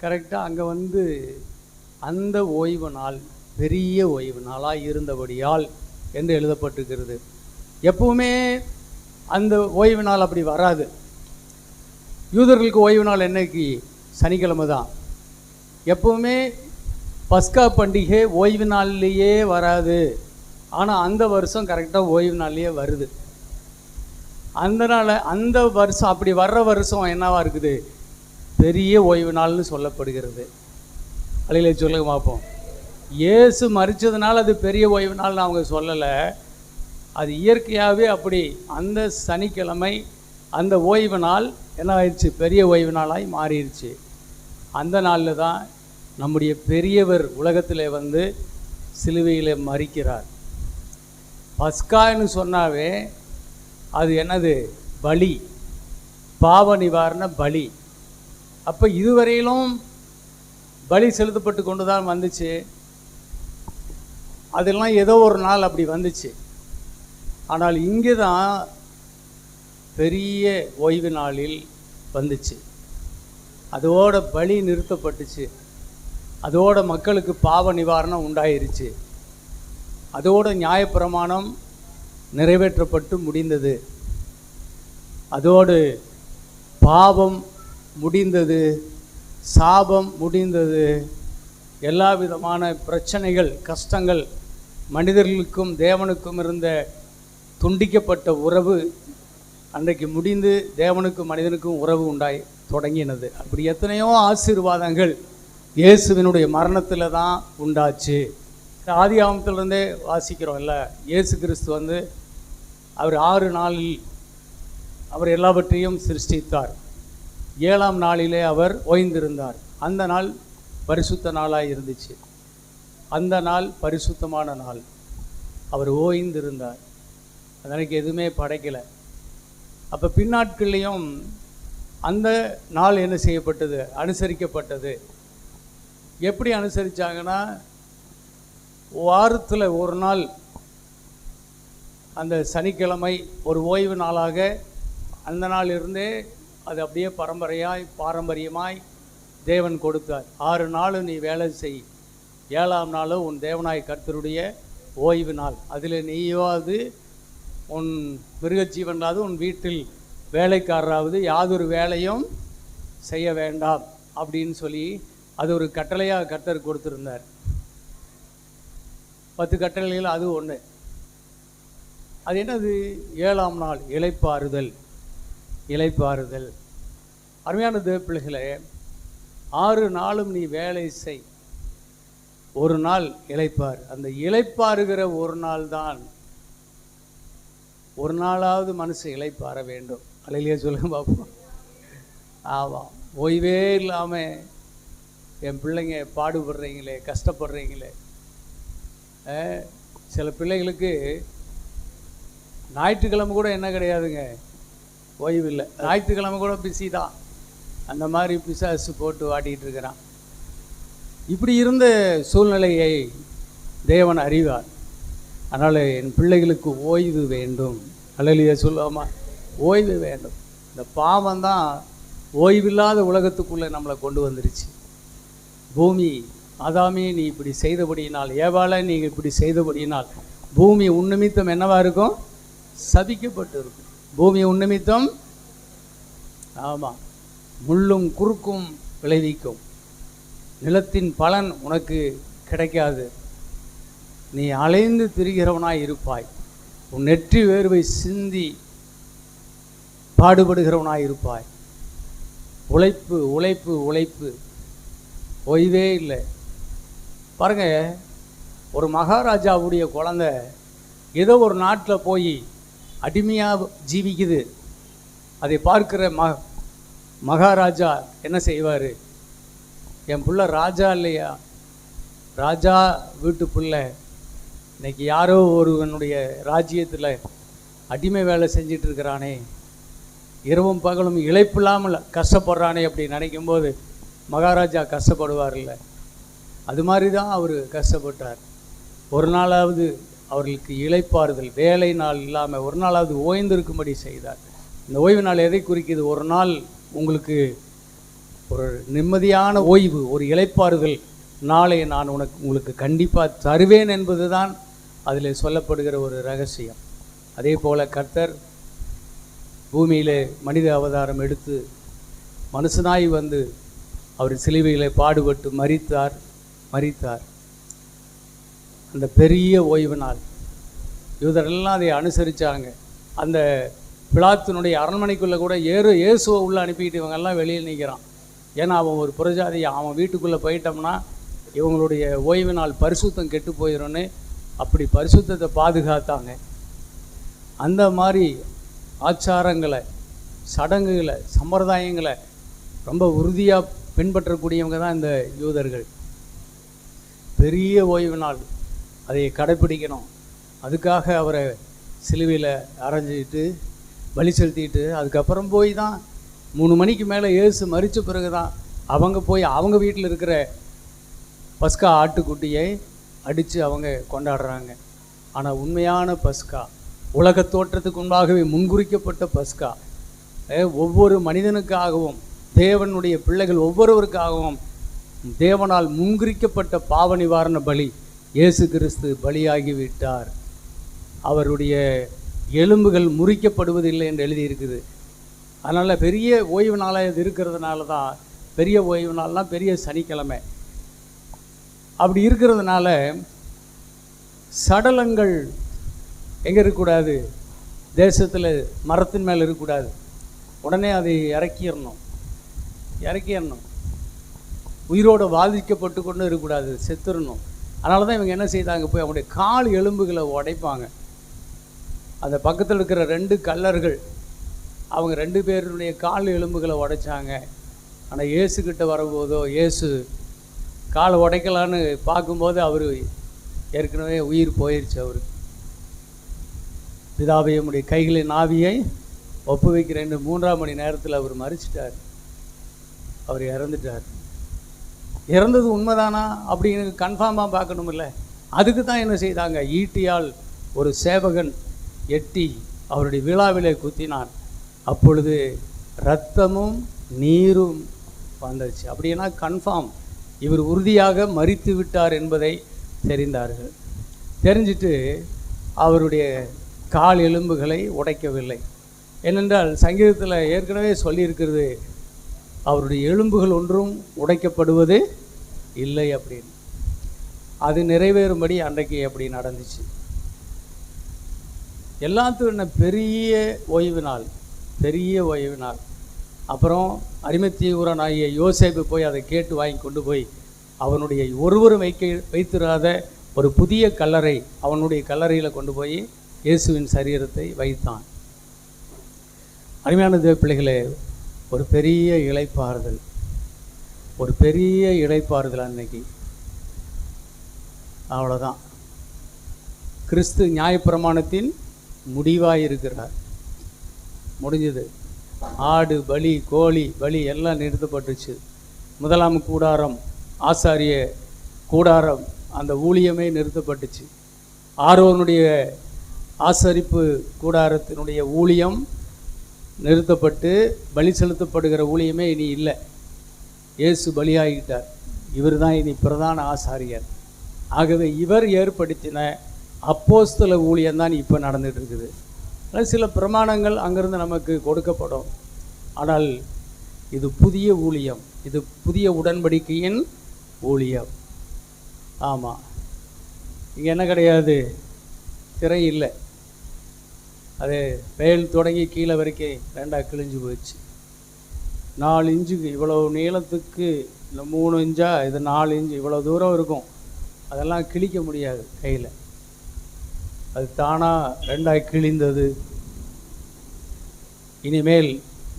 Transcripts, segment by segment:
கரெக்டாக அங்கே வந்து அந்த ஓய்வு நாள் பெரிய ஓய்வு நாளாக இருந்தபடியால் என்று எழுதப்பட்டிருக்கிறது. எப்பவுமே அந்த ஓய்வு நாள் அப்படி வராது. யூதர்களுக்கு ஓய்வு நாள் என்னைக்கு? சனிக்கிழமை தான். எப்பவுமே பஸ்கா பண்டிகை ஓய்வு நாள்லேயே வராது. ஆனால் அந்த வருஷம் கரெக்டாக ஓய்வு நாள்லேயே வருது. அந்த வருஷம் அப்படி வர்ற வருஷம் என்னவா இருக்குது? பெரிய ஓய்வு நாள்னு சொல்லப்படுகிறது. அலையில சொல்லுங்க பார்ப்போம். இயேசு மரித்ததுனால அது பெரிய ஓய்வு நாள்னு அவங்க சொல்லலை. அது இயற்கையாகவே அப்படி அந்த சனிக்கிழமை அந்த ஓய்வு நாள் என்ன ஆயிடுச்சு? பெரிய ஓய்வு நாளாய் மாறிடுச்சு. அந்த நாளில் தான் நம்முடைய பெரியவர் உலகத்தில் வந்து சிலுவையில் மரிக்கிறார். பஸ்கான்னு சொன்னாவே அது என்னது? பலி, பாவ நிவாரண பலி. அப்போ இதுவரையிலும் பலி செலுத்தப்பட்டு கொண்டு தான் வந்துச்சு. அதெல்லாம் ஏதோ ஒரு நாள் அப்படி வந்துச்சு. ஆனால் இங்கே தான் பெரிய ஓய்வு நாளில் வந்துச்சு. அதோட பலி நிறுத்தப்பட்டுச்சு. அதோட மக்களுக்கு பாவ நிவாரணம் உண்டாயிருச்சு. அதோட நியாயப்பிரமாணம் நிறைவேற்றப்பட்டு முடிந்தது. அதோடு பாவம் முடிந்தது, சாபம் முடிந்தது. எல்லா விதமான பிரச்சனைகள், கஷ்டங்கள், மனிதர்களுக்கும் தேவனுக்கும் இருந்த துண்டிக்கப்பட்ட உறவு அன்றைக்கு முடிந்து தேவனுக்கும் மனிதனுக்கும் உறவு உண்டாய் தொடங்கினது. அப்படி எத்தனையோ ஆசீர்வாதங்கள் இயேசுவினுடைய மரணத்தில் தான் உண்டாச்சு. ஆதி ஆகமத்திலிருந்தே வாசிக்கிறோம் இல்லை? இயேசு கிறிஸ்து வந்து அவர் 6 நாளில் அவர் எல்லாவற்றையும் சிருஷ்டித்தார். 7ஆம் நாளிலே அவர் ஓய்ந்திருந்தார். அந்த நாள் பரிசுத்த நாளாக இருந்துச்சு. அந்த நாள் பரிசுத்தமான நாள். அவர் ஓய்ந்திருந்தார். அதற்கு எதுவுமே படைக்கலை. அப்போ பின்னாட்கள்லேயும் அந்த நாள் என்ன செய்யப்பட்டது? அனுசரிக்கப்பட்டது. எப்படி அனுசரித்தாங்கன்னா, வாரத்தில் ஒரு நாள் அந்த சனிக்கிழமை ஒரு ஓய்வு நாளாக அந்த நாள் இருந்தே அது அப்படியே பாரம்பரியமாய் தேவன் கொடுத்தார். 6 நாளும் நீ வேலை செய், 7ஆம் நாளும் உன் தேவனாய் கர்த்தருடைய ஓய்வு நாள். அதில் நீயாவது உன் மிருகஜீவனாவது உன் வீட்டில் வேலைக்காரராவது யாதொரு வேலையும் செய்ய வேண்டாம் அப்படின்னு சொல்லி அது ஒரு கட்டளையாக கர்த்தர் கொடுத்துருந்தார். 10 கட்டளைகள் அது ஒன்று. அது என்னது? 7ஆம் நாள் இளைப்பாறுதல். அருமையான தேவ பிள்ளைகளே, 6 நாளும் நீ வேலை செய், ஒரு நாள் இளைப்பாறு. அந்த இளைப்பாறுகிற ஒரு நாள் தான், ஒரு நாளாவது மனுஷன் இளைப்பாற வேண்டும். அலையிலேயே சொல்லுங்க பார்ப்போம். ஆமாம், ஓய்வே இல்லாமல் என் பிள்ளைங்க பாடுபடுறீங்களே, கஷ்டப்படுறீங்களே. சில பிள்ளைகளுக்கு ஞாயிற்றுக்கிழமை கூட என்ன கிடையாதுங்க, ஓய்வு இல்லை. ஞாயிற்றுக்கிழமை கூட பிஸி தான். அந்த மாதிரி பிசாசு போட்டு வாட்டிகிட்டு இருக்கிறான். இப்படி இருந்த சூழ்நிலையை தேவன் அறிவார். அதனால் என் பிள்ளைகளுக்கு ஓய்வு வேண்டும். அல்லேலூயா சொல்லுவோமா? ஓய்வு வேண்டும். இந்த பாவம் தான் ஓய்வில்லாத உலகத்துக்குள்ளே நம்மளை கொண்டு வந்துருச்சு. பூமி, ஆதாமே நீ இப்படி செய்தபடியினால், ஏவாளை நீங்கள் இப்படி செய்தபடியினால் பூமி உன்னிமித்தம் என்னவா இருக்கும்? சபிக்கப்பட்டு இருக்கும். பூமி உன்னிமித்தம், ஆமாம், முள்ளும் குறுக்கும் விளைவிக்கும். நிலத்தின் பலன் உனக்கு கிடைக்காது. நீ அலைந்து திரிகிறவனாய் இருப்பாய். உன் நெற்றி வேர்வை சிந்தி பாடுபடுகிறவனாய் இருப்பாய். உழைப்பு உழைப்பு உழைப்பு, ஓய்வே இல்லை. பாருங்க, ஒரு மகாராஜாவுடைய குழந்தை ஏதோ ஒரு நாட்டில் போய் அடிமையாக ஜீவிக்குது. அதை பார்க்கிற மகாராஜா என்ன செய்வார்? என் பிள்ளை ராஜா இல்லையா, ராஜா வீட்டு பிள்ளை இன்னைக்கு யாரோ ஒருவனுடைய ராஜ்யத்தில் அடிமை வேலை செஞ்சிட்ருக்கிறானே, இரவும் பகலும் இழைப்பில்லாமல் கஷ்டப்படுறானே அப்படி நினைக்கும்போது மகாராஜா கஷ்டப்படுவார் இல்லை? அது மாதிரி தான் அவர் கஷ்டப்பட்டார். ஒரு நாளாவது அவர்களுக்கு இளைப்பாறுதல், வேலை நாள் இல்லாமல் ஒரு நாளாவது ஓய்ந்திருக்கும்படி செய்தார். இந்த ஓய்வு நாள் எதை குறிக்குது? ஒரு நாள் உங்களுக்கு ஒரு நிம்மதியான ஓய்வு, ஒரு இளைப்பாறுதல் நாளை நான் உங்களுக்கு கண்டிப்பாக தருவேன் என்பது தான் அதில் சொல்லப்படுகிற ஒரு ரகசியம். அதே போல் கர்த்தர் பூமியிலே மனித அவதாரம் எடுத்து மனுஷனாய் வந்து அவர் சிலுவையிலே பாடுபட்டு மரித்தார். அந்த பெரிய ஓய்வு நாள் யூதரெல்லாம் அதை அனுசரித்தாங்க. அந்த பிலாத்தினுடைய அரண்மனைக்குள்ளே கூட இயேசுவை உள்ளே அனுப்பிட்டு இவங்கெல்லாம் வெளியில் நிற்கிறான். ஏன்னா அவன் ஒரு புறஜாதி, அவன் வீட்டுக்குள்ளே போயிட்டோம்னா இவங்களுடைய ஓய்வு நாள் பரிசுத்தம் கெட்டு போயிடும்னு அப்படி பரிசுத்தத்தை பாதுகாத்தாங்க. அந்த மாதிரி ஆச்சாரங்களை, சடங்குகளை, சம்பிரதாயங்களை ரொம்ப உறுதியாக பின்பற்றக்கூடியவங்க தான் இந்த யூதர்கள். பெரிய ஓய்வு நாள், அதை கடைப்பிடிக்கணும். அதுக்காக அவரை சிலுவையில் அரைஞ்சிட்டு பலி செலுத்திட்டு அதுக்கப்புறம் போய் தான் 3 மணிக்கு மேலே இயேசு மரித்த பிறகு தான் அவங்க வீட்டில் இருக்கிற பஸ்கா ஆட்டுக்குட்டியை அடித்து அவங்க கொண்டாடுறாங்க. ஆனால் உண்மையான பஸ்கா, உலக தோற்றத்துக்கு முன்பாகவே முன்குறிக்கப்பட்ட பஸ்கா, ஒவ்வொரு மனிதனுக்காகவும் தேவனுடைய பிள்ளைகள் ஒவ்வொருவருக்காகவும் தேவனால் முன்குறிக்கப்பட்ட பாவ நிவாரண பலி இயேசு கிறிஸ்து பலியாகிவிட்டார். அவருடைய எலும்புகள் முறிக்கப்படுவதில்லை என்று எழுதியிருக்குது. அதனால் பெரிய ஓய்வு நாளாக இது இருக்கிறதுனால தான் பெரிய ஓய்வு நாள்லாம் பெரிய சனிக்கிழமை. அப்படி இருக்கிறதுனால சடலங்கள் எங்கே இருக்கக்கூடாது, தேசத்தில் மரத்தின் மேலே இருக்கக்கூடாது. உடனே அதை இறக்கிடணும். உயிரோடு பாதிக்கப்பட்டு கொண்டு இருக்கக்கூடாது, செத்துடணும். அதனால தான் இவங்க என்ன செய்தாங்க, போய் அவங்களுடைய கால் எலும்புகளை உடைப்பாங்க. அந்த பக்கத்தில் இருக்கிற 2 கல்லர்கள் அவங்க 2 பேருடைய கால் எலும்புகளை உடைச்சாங்க. ஆனால் இயேசுக்கிட்ட வரும்போதோ, இயேசு காலை உடைக்கலான்னு பார்க்கும்போது அவர் ஏற்கனவே உயிர் போயிடுச்சு. அவருக்கு பிதாவை நம்முடைய கைகளின் ஆவியை ஒப்பு வைக்கிறேன் 3ஆம் மணி நேரத்தில் அவர் மரிச்சிட்டார். அவர் இறந்துட்டார். இறந்தது உண்மைதானா அப்படின்னு கன்ஃபார்மாக பார்க்கணும் இல்லை. அதுக்கு தான் என்ன செய்தாங்க, ஈட்டியால் ஒரு சேவகன் எட்டி அவருடைய விழாவிலே குத்தினான். அப்பொழுது இரத்தமும் நீரும் வந்துச்சு. அப்படின்னா கன்ஃபார்ம் இவர் உறுதியாக மரித்து விட்டார் என்பதை தெரிந்தார்கள். தெரிஞ்சிட்டு அவருடைய கால் எலும்புகளை உடைக்கவில்லை. ஏனென்றால் சங்கீதத்தில் ஏற்கனவே சொல்லியிருக்கிறது, அவருடைய எலும்புகள் ஒன்றும் உடைக்கப்படுவது இல்லை அப்படின்னு. அது நிறைவேறும்படி அன்றைக்கு அப்படி நடந்துச்சு. எல்லாத்துக்கும் என்ன பெரிய ஓய்வு நாள். அப்புறம் அரிமத்தியூரனாகிய யோசேப்பு போய் அதை கேட்டு வாங்கி கொண்டு போய் அவனுடைய ஒருவரும் வைத்திராத ஒரு புதிய கல்லறை, அவனுடைய கல்லறையில் கொண்டு போய் இயேசுவின் சரீரத்தை வைத்தான். அருமையான தேவ பிள்ளைகளே, ஒரு பெரிய இளைப்பாறுதல் அன்னைக்கு. அவ்வளோதான். கிறிஸ்து நியாயப்பிரமாணத்தின் முடிவாக இருக்கிறார். முடிஞ்சது. ஆடு பலி, கோழி பலி எல்லாம் நிறுத்தப்பட்டுச்சு. 1ஆம் கூடாரம், ஆசாரிய கூடாரம், அந்த ஊழியமே நிறுத்தப்பட்டுச்சு. ஆரோனுடைய ஆசரிப்பு கூடாரத்தினுடைய ஊழியம் நிறுத்தப்பட்டு பலி செலுத்தப்படுகிற ஊழியமே இனி இல்லை. இயேசு பலியாகிட்டார். இவர் தான் இனி பிரதான ஆசாரியர். ஆகவே இவர் ஏற்படுத்தின அப்போஸ்தல ஊழியம்தான் இப்போ நடந்துகிட்டு இருக்குது. சில பிரமாணங்கள் அங்கிருந்து நமக்கு கொடுக்கப்படும். ஆனால் இது புதிய ஊழியம், இது புதிய உடன்படிக்கையின் ஊழியம். ஆமாம், இங்கே என்ன கிடையாது, திரை இல்லை. அது மேல் தொடங்கி கீழே வரைக்கும் 2ஆக கிழிஞ்சு போயிடுச்சு. 4 இன்ச்சுக்கு இவ்வளோ நீளத்துக்கு இல்லை 3 இன்ச்சா, இது 4 இன்ச்சு, இவ்வளோ தூரம் இருக்கும். அதெல்லாம் கிழிக்க முடியாது கையில். அது தானாக 2ஆக கிழிந்தது. இனிமேல்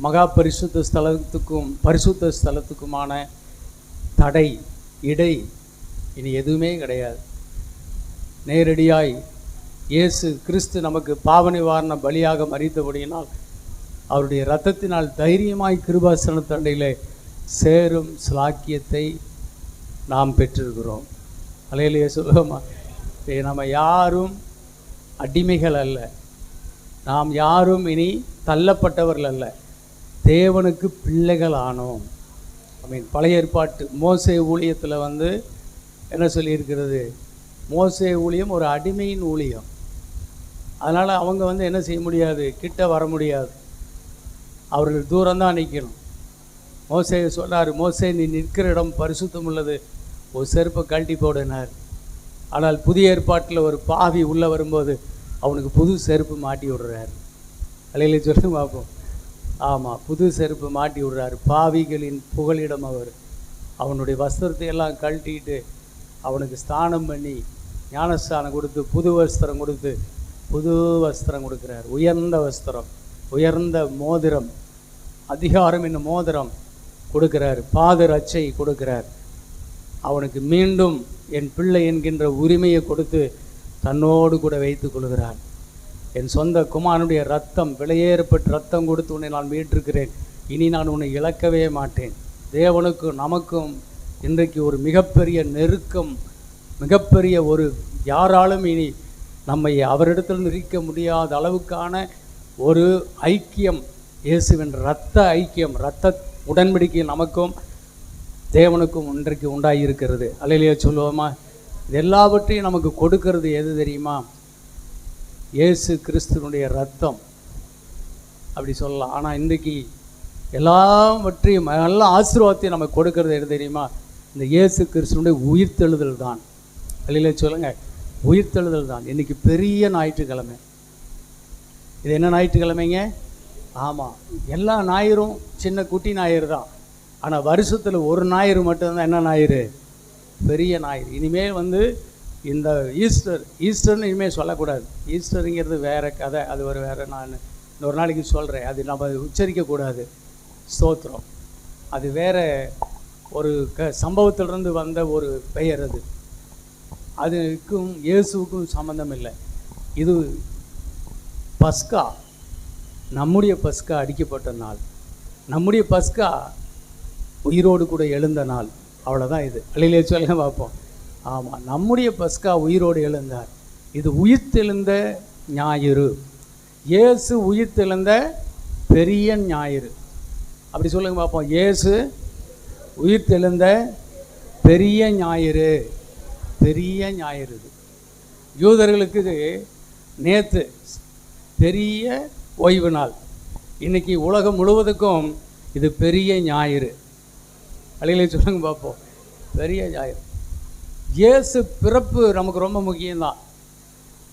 மகா பரிசுத்த ஸ்தலத்துக்குமான தடை, இடை இனி எதுவுமே கிடையாது. நேரடியாய் இயேசு கிறிஸ்து நமக்கு பாவ நிவாரண பலியாக மரித்தபடியினால் அவருடைய இரத்தத்தினால் தைரியமாய் கிருபாசன தண்டையில் சேரும் ஸ்லாக்கியத்தை நாம் பெற்றிருக்கிறோம். அல்லேலூயா சொல்லுவோமா? நம்ம யாரும் அடிமைகள் அல்ல, நாம் யாரும் இனி தள்ளப்பட்டவர்கள் அல்ல, தேவனுக்கு பிள்ளைகள் ஆனோம். மீன் பழைய ஏற்பாட்டு மோசே ஊழியத்தில் வந்து என்ன சொல்லியிருக்கிறது, மோசே ஊழியம் ஒரு அடிமையின் ஊழியம். அதனால் அவங்க வந்து என்ன செய்ய முடியாது, கிட்ட வர முடியாது, அவர்கள் தூரம்தான் நிற்கணும். மோசே சொன்னார், மோசே நீ நிற்கிற இடம் பரிசுத்தம் உள்ளது, ஒரு செருப்பை கழட்டி போடினார். ஆனால் புதிய ஏற்பாட்டில் ஒரு பாவி உள்ளே வரும்போது அவனுக்கு புது செருப்பு மாட்டி விடுறாரு. அலையில சொல்லி பார்ப்போம். ஆமாம், புது செருப்பு மாட்டி விடுறாரு. பாவிகளின் புகலிடம் அவர். அவனுடைய வஸ்திரத்தை எல்லாம் கழட்டிட்டு அவனுக்கு ஸ்நானம் பண்ணி ஞானஸ்தானம் கொடுத்து புது வஸ்திரம் கொடுத்து புது வஸ்திரம் கொடுக்குறார். உயர்ந்த வஸ்திரம், உயர்ந்த மோதிரம், அதிகாரம் என்னும் மோதிரம் கொடுக்கிறார், பாதர் அச்சை கொடுக்கிறார். அவனுக்கு மீண்டும் என் பிள்ளை என்கின்ற உரிமையை கொடுத்து தன்னோடு கூட வைத்து கொள்கிறான். என் சொந்த குமாரனுடைய ரத்தம், விலையேறப்பட்டு ரத்தம் கொடுத்து உன்னை நான் மீட்டிருக்கிறேன், இனி நான் உன்னை இழக்கவே மாட்டேன். தேவனுக்கும் நமக்கும் இன்றைக்கு ஒரு மிகப்பெரிய நெருக்கம், மிகப்பெரிய ஒரு யாராலும் இனி நம்மை அவரிடத்தில் நிற்க முடியாத அளவுக்கான ஒரு ஐக்கியம், இயேசுவின் இரத்த ஐக்கியம், இரத்த உடன்படிக்கை நமக்கும் தேவனுக்கும் இன்றைக்கு உண்டாகியிருக்கிறது. அல்லேலூயா சொல்லுவோமா? இது எல்லாவற்றையும் நமக்கு கொடுக்கறது எது தெரியுமா? இயேசு கிறிஸ்துவனுடைய ரத்தம், அப்படி சொல்லலாம். ஆனால் இன்றைக்கு எல்லாவற்றையும் எல்லா ஆசீர்வாதத்தையும் நமக்கு கொடுக்கறது எது தெரியுமா? இந்த இயேசு கிறிஸ்துவனுடைய உயிர்த்தெழுதல் தான். அல்லேலூயா சொல்லுங்கள், உயிர்த்தெழுதல் தான். இன்றைக்கி பெரிய ஞாயிற்றுக்கிழமை. இது என்ன ஞாயிற்றுக்கிழமைங்க? ஆமாம், எல்லா ஞாயிறும் சின்ன குட்டி ஞாயிறு தான். ஆனால் வருஷத்தில் ஒரு ஞாயிறு மட்டும்தான் என்ன ஞாயிறு? பெரிய ஞாயிறு. இனிமேல் வந்து இந்த ஈஸ்டர்னு இனிமேல் சொல்லக்கூடாது. ஈஸ்டருங்கிறது வேறு கதை, அது ஒரு வேறு, நான் இன்னொரு நாளைக்கு சொல்கிறேன். அது நம்ம உச்சரிக்கக்கூடாது. ஸ்தோத்திரம். அது வேறு ஒரு சம்பவத்திலிருந்து வந்த ஒரு பெயர். அதுக்கும் இயேசுவுக்கும் சம்மந்தம் இல்லை. இது பஸ்கா, நம்முடைய பஸ்கா அடிக்கப்பட்ட நாள், நம்முடைய பஸ்கா உயிரோடு கூட எழுந்த நாள். அவ்வளோதான் இது. அல்லேலூயா சொல்ல பார்ப்போம். ஆமாம், நம்முடைய பஸ்கா உயிரோடு எழுந்தார். இது உயிர்த்தெழுந்த ஞாயிறு. இயேசு உயிர்த்தெழுந்த பெரிய ஞாயிறு. அப்படி சொல்லுங்க பார்ப்போம். இயேசு உயிர்த்தெழுந்த பெரிய ஞாயிறு. பெரிய ஞாயிறு இது. யூதர்களுக்கு இது நேற்று பெரிய ஓய்வு நாள். இன்றைக்கி உலகம் முழுவதுக்கும் இது பெரிய ஞாயிறு. அல்லேலூயா சொல்லுங்க பார்ப்போம். பெரிய ஞாயிறு. இயேசு பிறப்பு நமக்கு ரொம்ப முக்கியம்தான்.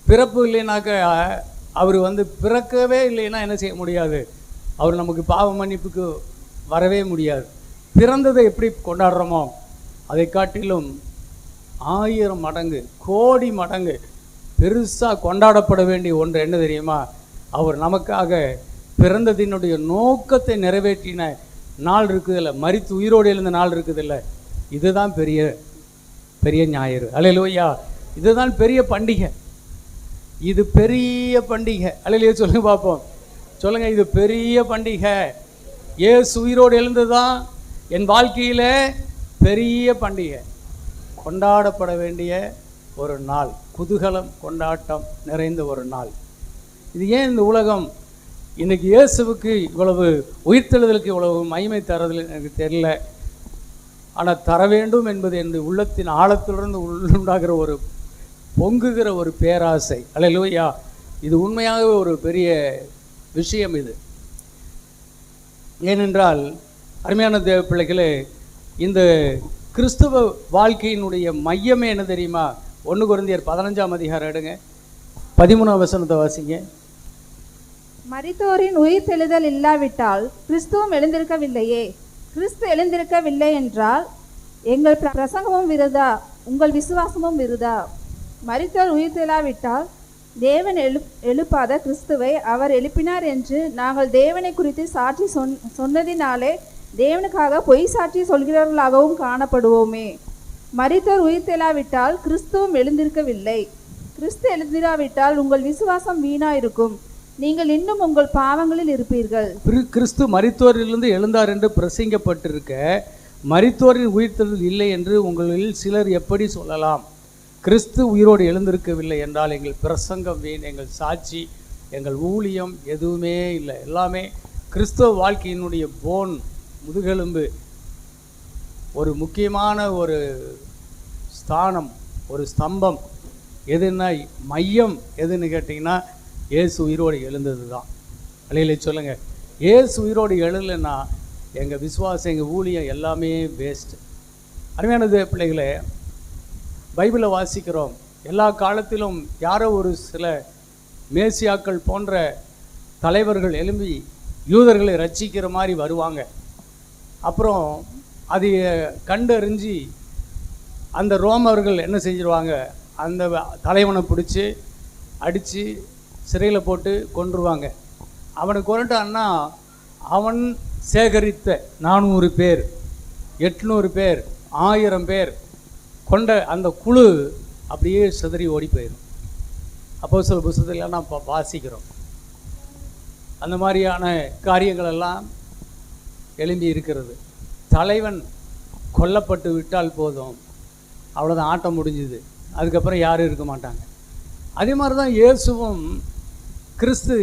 பிறப்பு இல்லைனாக்க அவர் வந்து பிறக்கவே இல்லைன்னா என்ன செய்ய முடியாது? அவர் நமக்கு பாவ மன்னிப்புக்கு வரவே முடியாது. பிறந்ததை எப்படி கொண்டாடுறோமோ அதை காட்டிலும் 1000 மடங்கு, கோடி மடங்கு பெருசாக கொண்டாடப்பட வேண்டிய ஒன்று என்ன தெரியுமா? அவர் நமக்காக பிறந்ததினுடைய நோக்கத்தை நிறைவேற்றின நாள் இருக்குதில்ல, மரித்து உயிரோடு எழுந்த நாள் இருக்குதில்ல, இதுதான் பெரிய பெரிய ஞாயிறு. அல்லேலூயா. இதுதான் பெரிய பண்டிகை. இது பெரிய பண்டிகை. அல்லேலூயா சொல்லுங்க பார்ப்போம். சொல்லுங்கள், இது பெரிய பண்டிகை. இயேசு உயிரோடு எழுந்தது தான் என் வாழ்க்கையில் பெரிய பண்டிகை, கொண்டாடப்பட வேண்டிய ஒரு நாள், குதூகலம் கொண்டாட்டம் நிறைந்த ஒரு நாள். இது ஏன் இந்த உலகம் இன்றைக்கி இயேசுவுக்கு இவ்வளவு உயிர்த்தெழுதலுக்கு இவ்வளவு மகிமை தரதில் எனக்கு தெரியல. ஆனால் தர வேண்டும் என்பது என்னுடைய உள்ளத்தின் ஆழத்திலிருந்து உண்டாகிற ஒரு பொங்குகிற ஒரு பேராசை. அல்லேலூயா. இது உண்மையாகவே ஒரு பெரிய விஷயம் இது. ஏனென்றால் அருமையான தேவ பிள்ளைகளே, இந்த கிறிஸ்துவ வாழ்க்கையினுடைய மையமே என்ன தெரியுமா? 1 கொரிந்தியர் 15ஆம் அதிகாரம் எடுங்க, 13ஆம் வசனத்தை வாசிங்க. மரித்தோரின் உயிர்த்தெழுதல் இல்லாவிட்டால் கிறிஸ்துவும் எழுந்திருக்கவில்லையே. கிறிஸ்து எழுந்திருக்கவில்லை என்றால் எங்கள் பிரசங்கமும் விருதா, உங்கள் விசுவாசமும் விருதா. மரித்தோர் உயிர்த்தெழாவிட்டால் தேவன் எழுப்பாத கிறிஸ்துவை அவர் எழுப்பினார் என்று நாங்கள் தேவனை குறித்து சாட்சி சொன்னதினாலே தேவனுக்காக பொய் சாட்சி சொல்கிறவர்களாகவும் காணப்படுவோமே. மரித்தோர் உயிர்த்தெழாவிட்டால் கிறிஸ்துவும் எழுந்திருக்கவில்லை. கிறிஸ்து எழுந்திராவிட்டால் உங்கள் விசுவாசம் வீணாயிருக்கும், நீங்கள் இன்னும் உங்கள் பாவங்களில் இருப்பீர்கள். கிறிஸ்து மரித்தோரிலிருந்து எழுந்தார் என்று பிரசங்கப்பட்டிருக்க மரித்தோரின் உயிர்த்தெழுதல் இல்லை என்று உங்களில் சிலர் எப்படி சொல்லலாம்? கிறிஸ்து உயிரோடு எழுந்திருக்கவில்லை என்றால் எங்கள் பிரசங்கம் வீண், எங்கள் சாட்சி, எங்கள் ஊழியம் எதுவுமே இல்லை. எல்லாமே கிறிஸ்தவ வாழ்க்கையினுடைய போன், முதுகெலும்பு, ஒரு முக்கியமான ஒரு ஸ்தானம், ஒரு ஸ்தம்பம் எதுன்னா, மையம் எதுன்னு கேட்டிங்கன்னா, இயேசு உயிரோடு எழுந்தது தான். அல்லேலூயா சொல்லுங்கள். இயேசு உயிரோடு எழுதலைன்னா எங்கள் விசுவாசம், எங்கள் ஊழியம் எல்லாமே வேஸ்ட்டு. அருமையானது பிள்ளைகளே, பைபிளை வாசிக்கிறோம். எல்லா காலத்திலும் யாரோ ஒரு சில மேசியாக்கள் போன்ற தலைவர்கள் எழும்பி யூதர்களை ரட்சிக்கிற மாதிரி வருவாங்க. அப்புறம் அதை கண்டறிஞ்சு அந்த ரோமர்கள் என்ன செஞ்சிருவாங்க, அந்த தலைவனை பிடிச்சி அடித்து சிறையில் போட்டு கொன்றுவாங்க. அவனை கொண்டுட்டான்னா அவன் சேகரித்த 400 பேர், 800 பேர், 1000 பேர் கொண்ட அந்த குழு அப்படியே சிதறி ஓடி போயிடும். அப்போஸ்தலர் புத்தகத்தில் நாம் வாசிக்கிறோம். அந்த மாதிரியான காரியங்கள் எல்லாம் எழும்பி இருக்கிறது. தலைவன் கொல்லப்பட்டு விட்டால் போதும், அவ்வளோதான், ஆட்டம் முடிஞ்சுது. அதுக்கப்புறம் யாரும் இருக்க மாட்டாங்க. அதே மாதிரி தான் இயேசுவும்,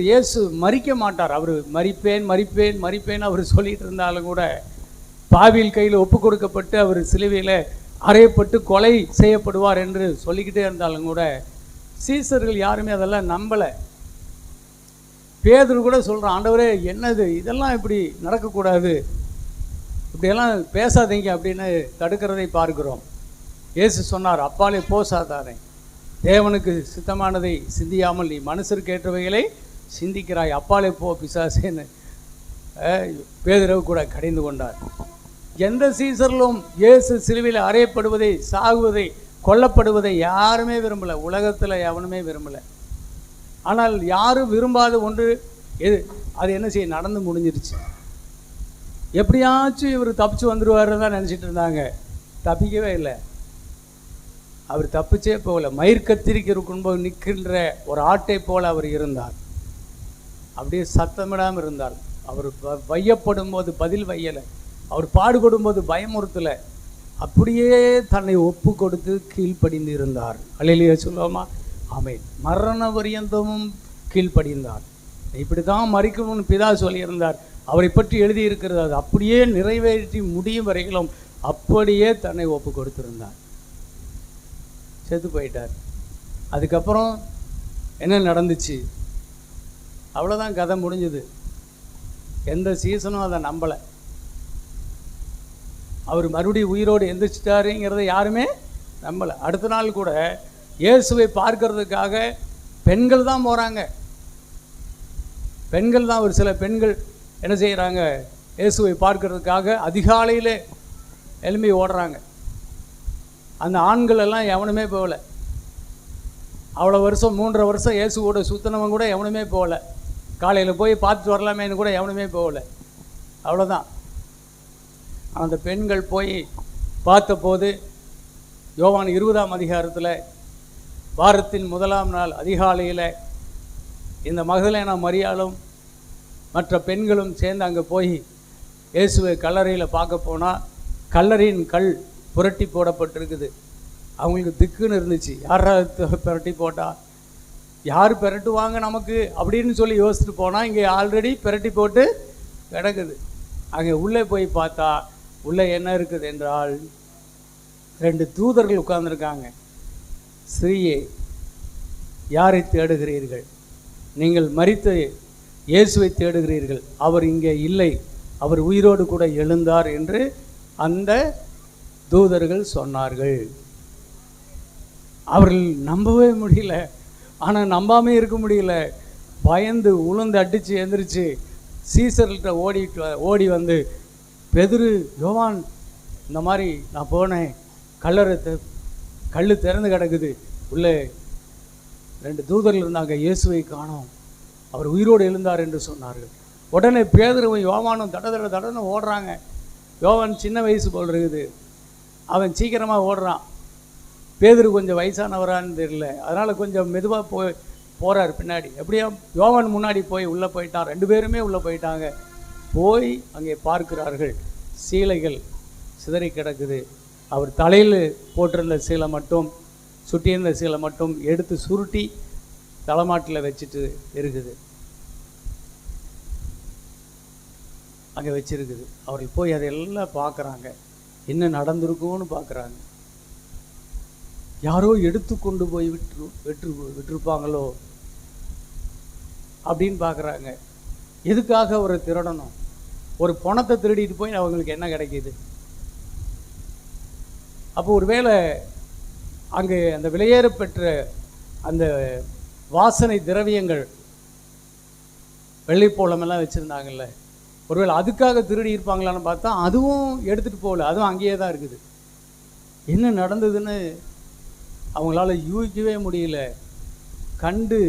இயேசு மரிக்க மாட்டார். அவர் மரிப்பேன் மரிப்பேன் மரிப்பேன் அவர் சொல்லிட்டு இருந்தாலும் கூட, பாவியில் கையில் ஒப்பு கொடுக்கப்பட்டு அவர் சிலுவையில் அறையப்பட்டு கொலை செய்யப்படுவார் என்று சொல்லிக்கிட்டே இருந்தாலும் கூட சீசர்கள் யாருமே அதெல்லாம் நம்பலை. பேதுரு கூட சொல்கிறான், ஆண்டவரே என்னது இதெல்லாம் இப்படி நடக்கக்கூடாது, இப்படியெல்லாம் பேசாதீங்க அப்படின்னு தடுக்கிறதை பார்க்கிறோம். இயேசு சொன்னார், அப்பாலே போசாதானே, தேவனுக்கு சித்தமானதை சிந்தியாமல் நீ மனுஷருக்கு ஏற்றவைகளை சிந்திக்கிறாய், அப்பாலே போ பிசாசேன்னு பேதுருவை கூட கடிந்து கொண்டார். எந்த சீசர்களும் இயேசு சிலுவையில் அறையப்படுவதை, சாகுவதை, கொல்லப்படுவதை யாருமே விரும்பலை. உலகத்தில் எவனுமே விரும்பலை. ஆனால் யாரும் விரும்பாத ஒன்று எது, அது என்ன செய்ய, நடந்து முடிஞ்சிருச்சு. எப்படியாச்சும் இவர் தப்பிச்சு வந்துடுவாருன்னு தான் நினச்சிட்டு இருந்தாங்க. தப்பிக்கவே இல்லை. அவர் தப்பிச்சே போகல. மயிர் கத்திரிக்கிறதுக்கு நிற்கின்ற ஒரு ஆட்டை போல் அவர் இருந்தார். அப்படியே சத்தமிடாமல் இருந்தார். அவர் வையப்படும் போது பதில் வையலை. அவர் பாடுபடும் போது பயமுறுத்தலை. அப்படியே தன்னை ஒப்பு கொடுத்து கீழ்ப்படிந்து இருந்தார். அல்லேலூயா சொல்லுவோமா? ஆமென். மரண பரியந்தமும் கீழ்ப்படிந்தார். இப்படி தான் மரிக்கணும்னு பிதா சொல்லியிருந்தார். அவரை பற்றி எழுதியிருக்கிறது. அது அப்படியே நிறைவேற்றி முடியும் வரைகளும் அப்படியே தன்னை ஒப்பு கொடுத்திருந்தார். செத்து போயிட்டார். அதுக்கப்புறம் என்ன நடந்துச்சு? அவ்வளோதான், கதை முடிஞ்சுது. எந்த சீசனும் அதை நம்பலை. அவர் மறுபடியும் உயிரோடு எந்திரிச்சிட்டாருங்கிறத யாருமே நம்பலை. அடுத்த நாள் கூட இயேசுவை பார்க்கறதுக்காக பெண்கள் தான் போகிறாங்க. பெண்கள் தான், ஒரு சில பெண்கள் என்ன செய்கிறாங்க, இயேசுவை பார்க்கறதுக்காக அதிகாலையில் எழும்பி ஓடுறாங்க. அந்த ஆண்கள் எல்லாம் எவனுமே போகலை. அவ்வளோ வருஷம், 3.5 வருஷம் இயேசுவோட சுத்தினவங்க கூட எவனுமே போகலை. காலையில் போய் பார்த்துட்டு வரலாமேன்னு கூட எவனுமே போகலை. அவ்வளோதான். அந்த பெண்கள் போய் பார்த்தபோது, யோவான் 20ஆம் அதிகாரத்தில் வாரத்தின் 1ஆம் நாள் அதிகாலையில் இந்த மகதலேனா மரியாளும் மற்ற பெண்களும் சேர்ந்து அங்கே போய் இயேசுவை கல்லறையில் பார்க்க போனால், கல்லறையின் கல் புரட்டி போடப்பட்டிருக்குது. அவங்களுக்கு திக்குன்னு இருந்துச்சு. யாராவது புரட்டி போட்டால், யார் பிரட்டுவாங்க நமக்கு அப்படின்னு சொல்லி யோசிச்சுட்டு போனால், இங்கே ஆல்ரெடி பிரட்டி போட்டு கிடக்குது. அங்கே உள்ளே போய் பார்த்தா உள்ளே என்ன இருக்குது என்றால், 2 தூதர்கள் உட்கார்ந்துருக்காங்க. ஸ்ரீயே, யாரை தேடுகிறீர்கள்? நீங்கள் மரித்த இயேசுவை தேடுகிறீர்கள். அவர் இங்கே இல்லை, அவர் உயிரோடு கூட எழுந்தார் என்று அந்த தூதர்கள் சொன்னார்கள். அவர்கள் நம்பவே முடியல. ஆனால் நம்பாமே இருக்க முடியல. பயந்து உளுந்து அடித்து எழுந்திரிச்சு சீசர்கிட்ட ஓடி வந்து, பேதுரு, யோவான், இந்த மாதிரி நான் போனேன், கல் திறந்து கிடக்குது, உள்ளே 2 தூதர்கள் இருந்தாங்க, இயேசுவை காணோம், அவர் உயிரோடு எழுந்தார் என்று சொன்னார்கள். உடனே பேதுருவும் யோவானும் தடன்னு ஓடுறாங்க. யோவான் சின்ன வயசு போல் இருக்குது, அவன் சீக்கிரமாக ஓடுறான். பேதுரு கொஞ்சம் வயசானவரான்னு தெரியல, அதனால் கொஞ்சம் மெதுவாக போகிறார் பின்னாடி. எப்படியா யோவான் முன்னாடி போய் உள்ளே போயிட்டான். 2 பேருமே உள்ளே போயிட்டாங்க. போய் அங்கே பார்க்கிறார்கள், சீலைகள் சிதறி கிடக்குது. அவர் தலையில் போட்டிருந்த சீலை மட்டும், சுட்டியிருந்த சீலை மட்டும் எடுத்து சுருட்டி தலைமாட்டில் வச்சுட்டு இருக்குது, அங்கே வச்சிருக்குது. அவர்கள் போய் அதையெல்லாம் பார்க்குறாங்க. என்ன நடந்திருக்கும்னு பார்க்குறாங்க. யாரோ எடுத்து கொண்டு போய் விட்டுருப்பாங்களோ அப்படின்னு பார்க்குறாங்க. எதுக்காக ஒரு திருடணும்? ஒரு பணத்தை திருடிட்டு போய் அவங்களுக்கு என்ன கிடைக்கிது? அப்போ ஒருவேளை அங்கே அந்த விலையேற பெற்ற அந்த வாசனை திரவியங்கள் வெள்ளைப்போளமெல்லாம் வச்சுருந்தாங்கல்ல, ஒருவேளை அதுக்காக திருடி இருப்பாங்களான்னு பார்த்தா அதுவும் எடுத்துகிட்டு போகல, அதுவும் அங்கேயே தான் இருக்குது. என்ன நடந்ததுன்னு அவங்களால யூகிக்கவே முடியல. கண்டு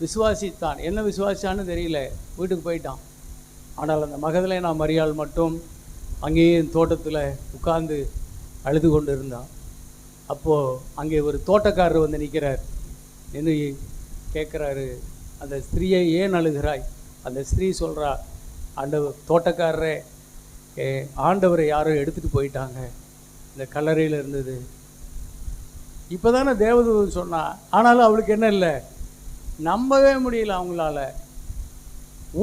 விசுவாசித்தான். என்ன விசுவாசித்தான்னு தெரியல, வீட்டுக்கு போயிட்டான். ஆனால் அந்த மகதலேனா மரியாள் மட்டும் அங்கேயே தோட்டத்தில் உட்கார்ந்து அழுது கொண்டு இருந்தான். அப்போது அங்கே ஒரு தோட்டக்காரர் வந்து நிற்கிறார். நின்று கேட்குறாரு, அந்த ஸ்திரீயை ஏன் அழுகிறாய்? அந்த ஸ்திரீ சொல்கிறா, தோட்டக்காரரே, ஆண்டவரை யாரோ எடுத்துகிட்டு போயிட்டாங்க, இந்த கல்லறையில் இருந்தது. இப்போ தானே தேவதூதன் சொன்னா. ஆனாலும் அவளுக்கு என்ன இல்லை, நம்பவே முடியல. அவங்களால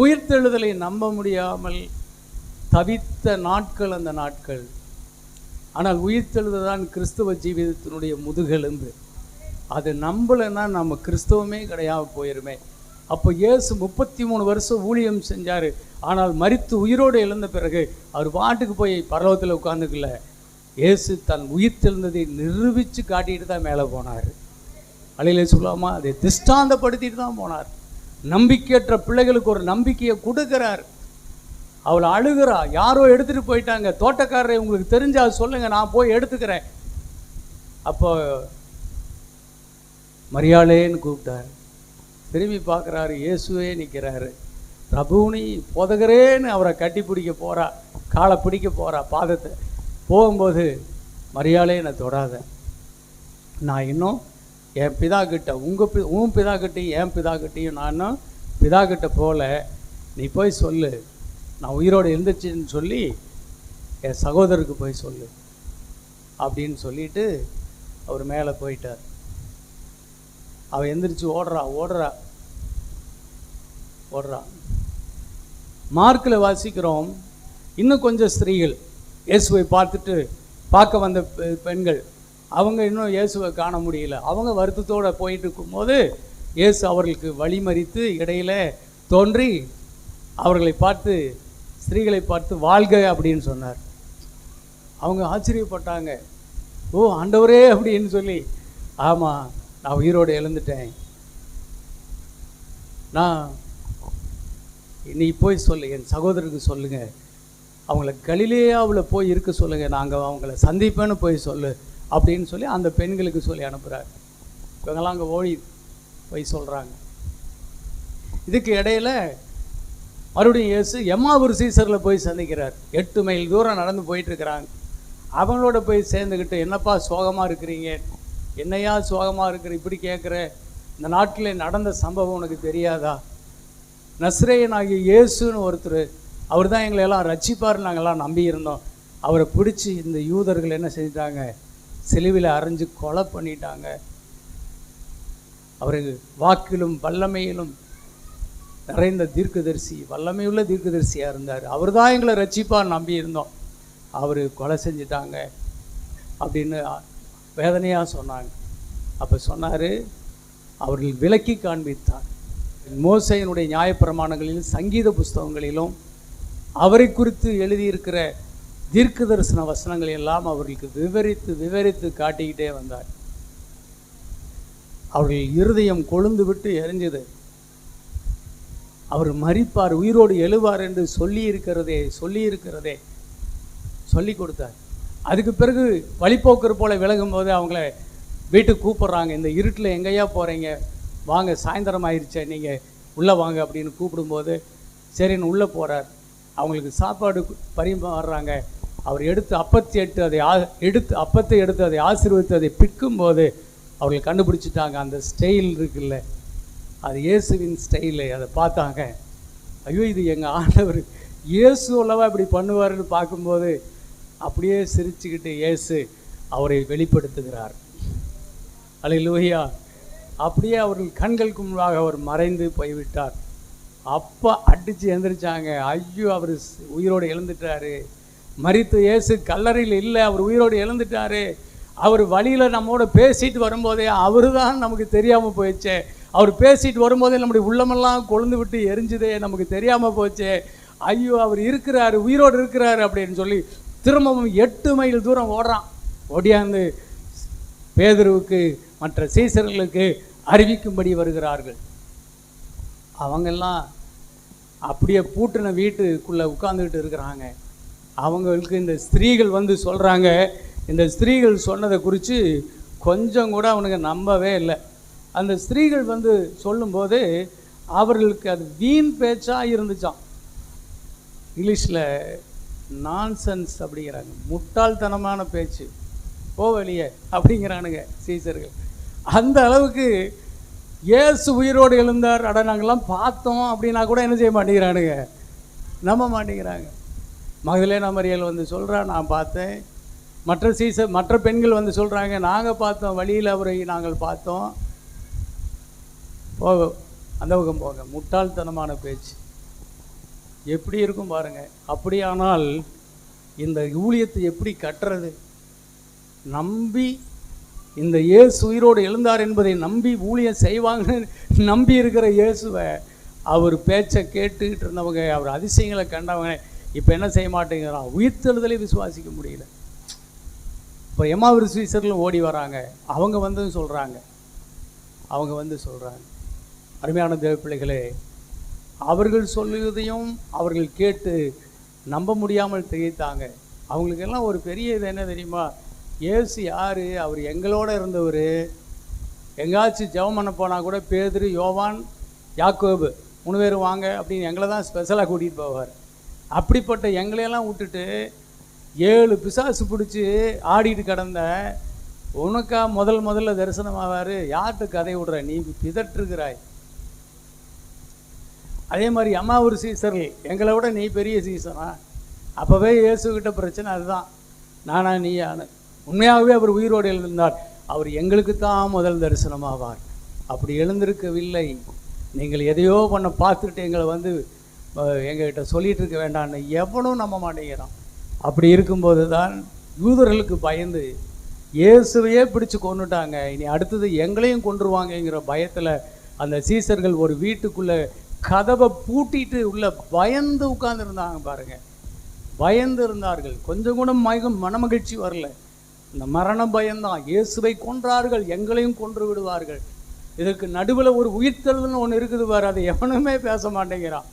உயிர்த்தெழுதலை நம்ப முடியாமல் தவித்த நாட்கள் அந்த நாட்கள். ஆனால் உயிர்த்தெழுதல் தான் கிறிஸ்தவ ஜீவிதத்தினுடைய முதுகெலும்பு. அது நம்பலைன்னா நம்ம கிறிஸ்தவமே கிடையாது போயிருமே. அப்போ இயேசு 33 வருஷம் ஊழியம் செஞ்சார். ஆனால் மரித்து உயிரோடு எழுந்த பிறகு அவர் பாட்டுக்கு போய் பரலோகத்தில் உட்காந்துக்கல. இயேசு தன் உயிர்த்தெழுந்ததை நிரூபித்து காட்டிட்டு தான் மேலே போனார். அலையிலே சொல்லாமா, அதை திஷ்டாந்தப்படுத்திட்டு தான் போனார். நம்பிக்கையற்ற பிள்ளைகளுக்கு ஒரு நம்பிக்கையை கொடுக்கிறார். அவளை அழுகிறா, யாரோ எடுத்துகிட்டு போயிட்டாங்க, தோட்டக்காரரை உங்களுக்கு தெரிஞ்சா சொல்லுங்கள், நான் போய் எடுத்துக்கிறேன். அப்போ மரியாளேன்னு கூப்பிட்டார். திரும்பி பார்க்குறாரு, இயேசுவே நிற்கிறாரு. பிரபுனி போதகரேன்னு அவரை கட்டி பிடிக்க போகிறா, காலை பிடிக்க போகிறா, பாதத்தை. போகும்போது மரியாளே என்னை தொடாத, நான் இன்னும் என் பிதா கிட்ட உன் பிதா கிட்டையும் என் பிதா கிட்டையும் நான் இன்னும் பிதா கிட்ட போகல, நீ போய் சொல்லு, நான் உயிரோடு இருந்துச்சுன்னு சொல்லி என் சகோதரருக்கு போய் சொல்லு அப்படின்னு சொல்லிட்டு அவர் மேலே போயிட்டார். அவள் எந்திரிச்சு ஓடுறா. மார்க்கில் வாசிக்கிறோம், இன்னும் கொஞ்சம் ஸ்திரீகள் இயேசுவை பார்க்க வந்த பெண்கள், அவங்க இன்னும் இயேசுவை காண முடியல. அவங்க வருத்தத்தோடு போயிட்டு இருக்கும்போது இயேசு அவர்களுக்கு வழிமறித்து இடையில தோன்றி ஸ்திரீகளை பார்த்து வாழ்க அப்படின்னு சொன்னார். அவங்க ஆச்சரியப்பட்டாங்க. ஓ ஆண்டவரே அப்படின்னு சொல்லி, ஆமாம் நான் உயிரோடு எழுந்துட்டேன், நீ போய் சொல்லு, என் சகோதரருக்கு சொல்லுங்கள், அவங்கள கலிலேயாவில் போய் இருக்க சொல்லுங்கள், நாங்கள் அவங்கள சந்திப்பேன்னு போய் சொல்லு அப்படின்னு சொல்லி அந்த பெண்களுக்கு சொல்லி அனுப்புகிறார். இவங்கெல்லாம் அங்கே ஓடி போய் சொல்கிறாங்க. இதுக்கு இடையில மறுபடியும் இயேசு எம்மாவூர் சீசரில் போய் சந்திக்கிறார். 8 மைல் தூரம் நடந்து போயிட்டுருக்கிறாங்க. அவங்களோட போய் சேர்ந்துக்கிட்டு, என்னப்பா சோகமாக இருக்கிறீங்க, என்னையா சோகமாக இருக்கிற, இப்படி கேட்குற, இந்த நாட்டில் நடந்த சம்பவம் உனக்கு தெரியாதா? நஸ்ரேயனாகிய இயேசுன்னு ஒருத்தர், அவர் தான் எங்களை எல்லாம் ரட்சிப்பார்னு நாங்கள்லாம் நம்பியிருந்தோம். அவரை பிடிச்சி இந்த யூதர்கள் என்ன செஞ்சிட்டாங்க, சிலுவையில் அரைஞ்சு கொலை பண்ணிட்டாங்க. அவருக்கு வாக்கிலும் வல்லமையிலும் நிறைந்த தீர்க்கதரிசி, வல்லமையுள்ள தீர்க்கதரிசியாக இருந்தார். அவர் தான் எங்களை ரட்சிப்பார் நம்பியிருந்தோம், அவர் கொலை செஞ்சிட்டாங்க அப்படின்னு வேதனையாக சொன்னாங்க. அப்போ சொன்னார், அவர்கள் விலக்கி காண்பித்தார். மோசேயினுடைய நியாயப்பிரமாணங்களிலும் சங்கீத புஸ்தகங்களிலும் அவரை குறித்து எழுதியிருக்கிற தீர்க்க தரிசன வசனங்களை எல்லாம் அவர்களுக்கு விவரித்து காட்டிக்கிட்டே வந்தார். அவர்கள் இருதயம் கொழுந்து விட்டு எரிஞ்சது. அவர் மரிப்பார், உயிரோடு எழுவார் என்று சொல்லியிருக்கிறதே சொல்லி கொடுத்தார். அதுக்கு பிறகு வழிபோக்கர் போல விலகும் போது அவங்கள வீட்டுக்கு கூப்பிட்றாங்க. இந்த இருட்டில் எங்கேயா போகிறீங்க, வாங்க, சாயந்தரம் ஆயிடுச்சே, நீங்கள் உள்ளே வாங்க அப்படின்னு கூப்பிடும்போது சரின்னு உள்ளே போகிறார். அவங்களுக்கு சாப்பாடு பரிமாறுறாங்க. அவர் அப்பத்தை எடுத்து அதை ஆசீர்வதித்து அதை பிற்கும்போது அவர்கள் கண்டுபிடிச்சிட்டாங்க, அந்த ஸ்டைல் இருக்குல்ல, அது இயேசுவின் ஸ்டைலு. அதை பார்த்தாங்க. ஐயோ, இது எங்கள் ஆண்டவர் இயேசு அல்லவா இப்படி பண்ணுவார்னு பார்க்கும்போது அப்படியே சிரிச்சுக்கிட்டு இயேசு அவரை வெளிப்படுத்துகிறார். அல்லேலூயா. அப்படியே அவர்கள் கண்களுக்கு முன்பாக அவர் மறைந்து போய்விட்டார். அப்போ அடித்து எழுந்திரிச்சாங்க. ஐயோ, அவர் உயிரோடு எழுந்துட்டாரு, மரித்த இயேசு கல்லறையில் இல்லை, அவர் உயிரோடு எழுந்துட்டாரு. அவர் வழியில் நம்மோட பேசிட்டு வரும்போதே அவர் தான் நமக்கு தெரியாமல் போயிடுச்சே. அவர் பேசிட்டு வரும்போதே நம்முடைய உள்ளமெல்லாம் கொழுந்து விட்டு எரிஞ்சுதே, நமக்கு தெரியாமல் போச்சே. ஐயோ, அவர் இருக்கிறாரு, உயிரோடு இருக்கிறாரு அப்படின்னு சொல்லி திரும்பவும் 8 மைல் தூரம் ஓடுறான். ஓடியாந்து பேதுருவுக்கு மற்ற சீசர்களுக்கு அறிவிக்கும்படி வருகிறார்கள். அவங்கெல்லாம் அப்படியே பூட்டின வீட்டுக்குள்ளே உட்கார்ந்துக்கிட்டு இருக்கிறாங்க. அவங்களுக்கு இந்த ஸ்திரீகள் வந்து சொல்கிறாங்க. இந்த ஸ்திரீகள் சொன்னதை குறித்து கொஞ்சம் கூட அவனுங்க நம்பவே இல்லை. அந்த ஸ்திரீகள் வந்து சொல்லும்போது அவர்களுக்கு அது வீண் பேச்சாக இருந்துச்சான். இங்கிலீஷில் நான்சென்ஸ் அப்படிங்கிறாங்க, முட்டாள்தனமான பேச்சு, போ வெளியே அப்படிங்கிறானுங்க சீசர்கள். அந்த அளவுக்கு இயேசு உயிரோடு எழுந்தார், அட நாங்கள்லாம் பார்த்தோம் அப்படின்னா கூட என்ன செய்ய மாட்டேங்கிறானுங்க, நம்ப மாட்டேங்கிறாங்க. மகதலேனா மரியாள் வந்து சொல்கிறா, நான் பார்த்தேன். மற்ற பெண்கள் வந்து சொல்கிறாங்க, நாங்கள் பார்த்தோம், வழியில் அவரை நாங்கள் பார்த்தோம். போக அந்த பக்கம் போக. முட்டாள்தனமான பேச்சு எப்படி இருக்கும் பாருங்கள். அப்படியானால் இந்த ஊழியத்தை எப்படி கட்டுறது? நம்பி இந்த இயேசு உயிரோடு எழுந்தார் என்பதை நம்பி ஊழியம் செய்வாங்கன்னு நம்பி இருக்கிற இயேசுவை, அவர் பேச்சை கேட்டுக்கிட்டு இருந்தவங்க, அவர் அதிசயங்களை கண்டவங்க இப்போ என்ன செய்ய மாட்டேங்கிறான், உயிர்த்தெழுதலை விசுவாசிக்க முடியல. இப்போ எம்மாவூர் சீசர்களும் ஓடி வராங்க. அவங்க வந்து சொல்கிறாங்க, அருமையான தேவ பிள்ளைகளே, அவர்கள் சொல்லுவதையும் அவர்கள் கேட்டு நம்ப முடியாமல் திகைத்தாங்க. அவங்களுக்கெல்லாம் ஒரு பெரிய இது என்ன தெரியுமா, இயேசு யார், அவர் எங்களோட இருந்தவர். எங்காச்சும் ஜெபம் பண்ண போனால் கூட பேதுரு, யோவான், யாக்கோபு 3 பேரும் வாங்க அப்படின்னு எங்களை தான் ஸ்பெஷலாக கூட்டிகிட்டு போவார். அப்படிப்பட்ட எங்களையெல்லாம் விட்டுட்டு 7 பிசாசு பிடிச்சி ஆடிட்டு கிடந்த உனக்கா முதல்ல தரிசனமாவார்? யார்கிட்ட கதை விடுற, நீ பிதற்றுகிறாய். அதே மாதிரி எம்மாவூர் சீசர்கள் எங்களை விட நீ பெரிய சீசனா? அப்போவே இயேசுக்கிட்ட பிரச்சனை அதுதான், நானா நீயானு. உண்மையாகவே அவர் உயிரோடு எழுந்தார், அவர் எங்களுக்கு தான் முதல் தரிசனமாவார். அப்படி எழுந்திருக்கவில்லை. நீங்கள் எதையோ பண்ண பார்த்துட்டு எங்களை வந்து எங்ககிட்ட சொல்லிகிட்டு இருக்க வேண்டான்னு எவனும் நம்ப மாட்டேங்கிறான். அப்படி இருக்கும்போது தான் யூதர்களுக்கு பயந்து இயேசுவையே பிடிச்சு கொண்டுட்டாங்க. இனி அடுத்தது எங்களையும் கொண்டுருவாங்கங்கிற பயத்தில் அந்த சீசர்கள் ஒரு வீட்டுக்குள்ளே கதவை பூட்டிட்டு உள்ள பயந்து உட்கார்ந்துருந்தாங்க பாருங்க. பயந்து இருந்தார்கள். கொஞ்சம் கூட மனமகிழ்ச்சி வரல. இந்த மரண பயம்தான். இயேசுவை கொன்றார்கள், எங்களையும் கொன்று விடுவார்கள். இதற்கு நடுவில் ஒரு உயிர்த்தெழுதல்னு ஒன்று இருக்குது பாரு, அதை எவனுமே பேச மாட்டேங்கிறான்,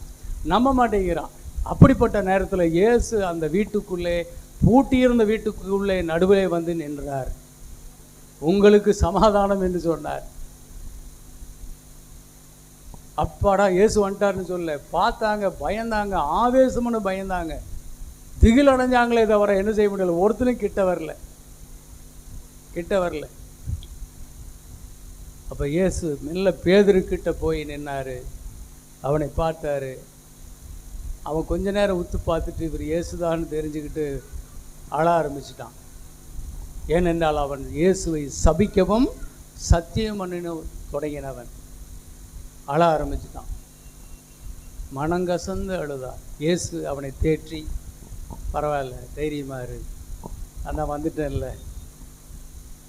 நம்ப மாட்டேங்கிறான். அப்படிப்பட்ட நேரத்தில் இயேசு அந்த வீட்டுக்குள்ளே, பூட்டியிருந்த வீட்டுக்குள்ளே நடுவிலே வந்து நின்றார். உங்களுக்கு சமாதானம் என்று சொன்னார். அப்பாடா இயேசு வந்துட்டார்னு சொல்ல பார்த்தாங்க, பயந்தாங்க, ஆவேசம்னு பயந்தாங்க, திகில் அடைஞ்சாங்களே தவிர என்ன செய்ய முடியல. ஒருத்தரும் கிட்ட வரல. அப்போ இயேசு மெல்ல பேதுருக்கிட்ட போய் நின்னார். அவனை பார்த்தாரு. அவன் கொஞ்ச நேரம் உத்து பார்த்துட்டு இவர் இயேசுதான்னு தெரிஞ்சுக்கிட்டு அழ ஆரம்பிச்சிட்டான். ஏனென்றால் அவன் இயேசுவை சபிக்கவும் சத்தியம் பண்ணின தொடங்கினவன். அழ ஆரம்பிச்சிட்டான். மனங்கசந்து அழுதான். இயேசு அவனை தேற்றி, பரவாயில்ல, தைரியமாக இரு, நான் வந்துட்டேன்ல,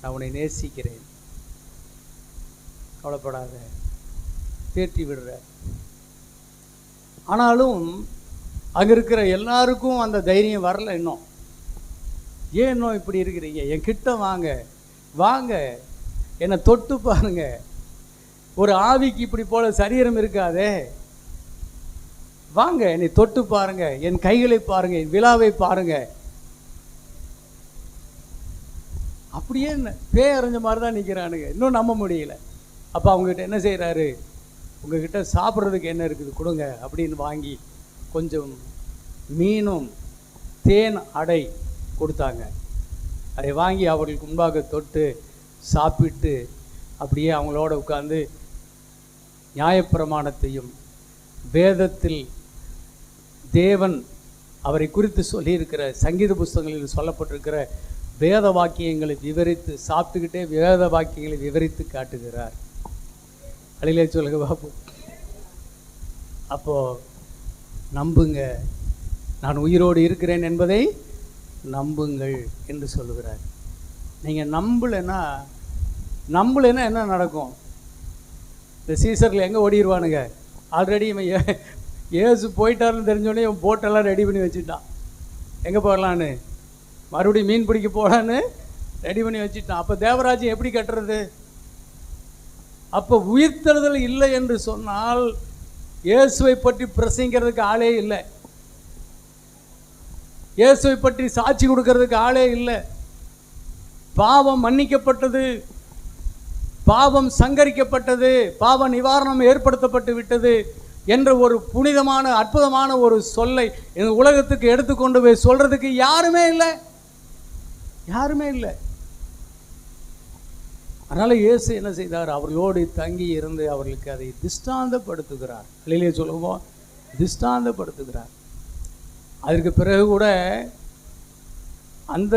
நான் உன்னை நேசிக்கிறேன், கவலைப்படாத, தேற்றி விடுற. ஆனாலும் அங்கே இருக்கிற எல்லாருக்கும் அந்த தைரியம் வரல. இன்னும் ஏன் இன்னும் இப்படி இருக்கிறீங்க, என் கிட்ட வாங்க, என்னை தொட்டு பாருங்க. ஒரு ஆவிக்கு இப்படி போல சரீரம் இருக்காதே, வாங்க என்னை தொட்டு பாருங்க, என் கைகளை பாருங்க, என் விழாவை பாருங்க. அப்படியே பேய் அறிஞ்ச மாதிரி தான் நிற்கிறானுங்க, இன்னும் நம்ப முடியல. அப்போ அவங்ககிட்ட என்ன செய்கிறாரு, உங்ககிட்ட சாப்பிட்றதுக்கு என்ன இருக்குது கொடுங்க அப்படின்னு வாங்கி கொஞ்சம் மீனும் தேன் அடை கொடுத்தாங்க. அதை வாங்கி அவர்களுக்கு முன்பாக தொட்டு சாப்பிட்டு அப்படியே அவங்களோட உட்கார்ந்து நியாயப்பிரமாணத்தையும் வேதத்தில் தேவன் அவரை குறித்து சொல்லியிருக்கிற சங்கீத புஸ்தகங்களில் சொல்லப்பட்டிருக்கிற வேத வாக்கியங்களை விவரித்து சாப்பிட்டுக்கிட்டே வேத வாக்கியங்களை விவரித்து காட்டுகிறார். அழிலே சொல்லுங்க பாப்போம். அப்போது நம்புங்க, நான் உயிரோடு இருக்கிறேன் என்பதை நம்புங்கள் என்று சொல்லுகிறார். நீங்கள் நம்பலைன்னா என்ன நடக்கும்? இந்த சீசரில் எங்கே ஓடிடுவானுங்க? ஆல்ரெடி இவன் ஏசு போயிட்டாருன்னு தெரிஞ்சோடனே இவன் போட்டெல்லாம் ரெடி பண்ணி வச்சுட்டான். எங்கே போகலான்னு, மறுபடியும் மீன் பிடிக்க போகலான்னு ரெடி பண்ணி வச்சுட்டான். அப்போ தேவராஜ்யம் எப்படி கட்டுறது? அப்போ உயிர்த்தெழுதல் இல்லை என்று சொன்னால் இயேசுவை பற்றி பிரசங்கிக்கிறதுக்கு ஆளே இல்லை, இயேசுவை பற்றி சாட்சி கொடுக்கறதுக்கு ஆளே இல்லை. பாவம் மன்னிக்கப்பட்டது, பாவம் சங்கரிக்கப்பட்டது, பாவ நிவாரணம் ஏற்படுத்தப்பட்டு விட்டது என்ற ஒரு புனிதமான அற்புதமான ஒரு சொல்லை இந்த உலகத்துக்கு எடுத்துக்கொண்டு போய் சொல்றதுக்கு யாருமே இல்லை, யாருமே இல்லை. அதனால இயேசு என்ன செய்தார்? அவர்களோடு தங்கி இருந்து அவர்களுக்கு அதை திஷ்டாந்தப்படுத்துகிறார். இல்லையே சொல்லுவோம், திஷ்டாந்தப்படுத்துகிறார். அதற்கு பிறகு கூட அந்த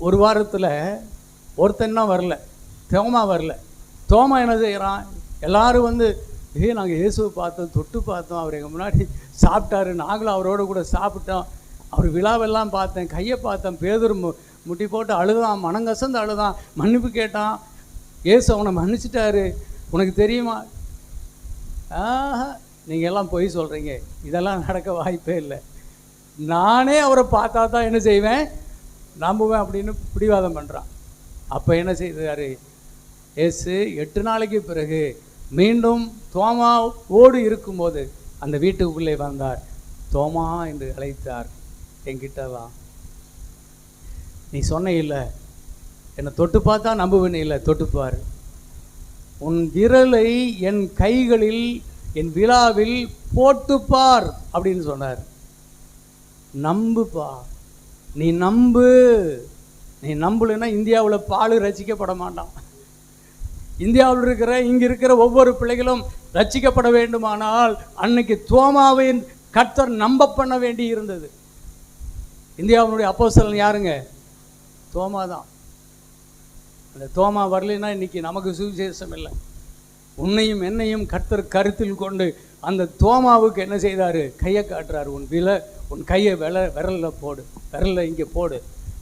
ஒரு வாரத்தில் ஒருத்தன்னா வரல, தோமா வரல. தோமா என்ன செய்கிறான்? எல்லாரும் வந்து நாங்கள் இயேசுவை பார்த்தோம், தொட்டு பார்த்தோம், அவர் எங்கள் முன்னாடி சாப்பிட்டாரு, நாங்களும் அவரோட கூட சாப்பிட்டோம், அவர் விழாவெல்லாம் பார்த்தேன், கையை பார்த்தேன், பேதுரு முட்டி போட்டு அழுதான், மனங்கசந்து அழுதான், மன்னிப்பு கேட்டான். இயேசு அவனை மன்னிச்சிட்டாரு, உனக்கு தெரியுமா? நீங்கள் எல்லாம் பொய் சொல்கிறீங்க, இதெல்லாம் நடக்க வாய்ப்பே இல்லை, நானே அவரை பார்த்தா தான் என்ன செய்வேன், நம்புவேன் அப்படின்னு பிடிவாதம் பண்ணுறான். அப்போ என்ன செய்தார் இயேசு? 8 நாளைக்கு பிறகு மீண்டும் தோமாவோடு இருக்கும்போது அந்த வீட்டுக்குள்ளே வந்தார். தோமா என்று அழைத்தார். என்கிட்ட வா, நீ சொன்ன இல்லை, என்னை தொட்டு பார்த்தா நம்புவேன், இல்லை தொட்டுப்பார், உன் விரலை என் கைகளில் என் விழாவில் போட்டுப்பார் அப்படின்னு சொன்னார். நம்புப்பா, நீ நம்பு. நீ நம்பலைன்னா இந்தியாவில் பால் ரசிக்கப்பட மாட்டான். இந்தியாவில் இருக்கிற இங்கே இருக்கிற ஒவ்வொரு பிள்ளைகளும் ரட்சிக்கப்பட வேண்டுமானால் அன்னைக்கு தோமாவின் கர்த்தர் நம்ப பண்ண வேண்டி இருந்தது. இந்தியாவினுடைய அப்போஸ்தலன் யாருங்க? தோமா தான். அந்த தோமா வரலைன்னா இன்னைக்கு நமக்கு சுவிசேஷம் இல்லை. உன்னையும் என்னையும் கர்த்தர் கருத்தில் கொண்டு அந்த தோமாவுக்கு என்ன செய்தார்? கையை காட்டுறாரு. உன் கையை விரலில் போடு, விரலில் இங்கே போடு,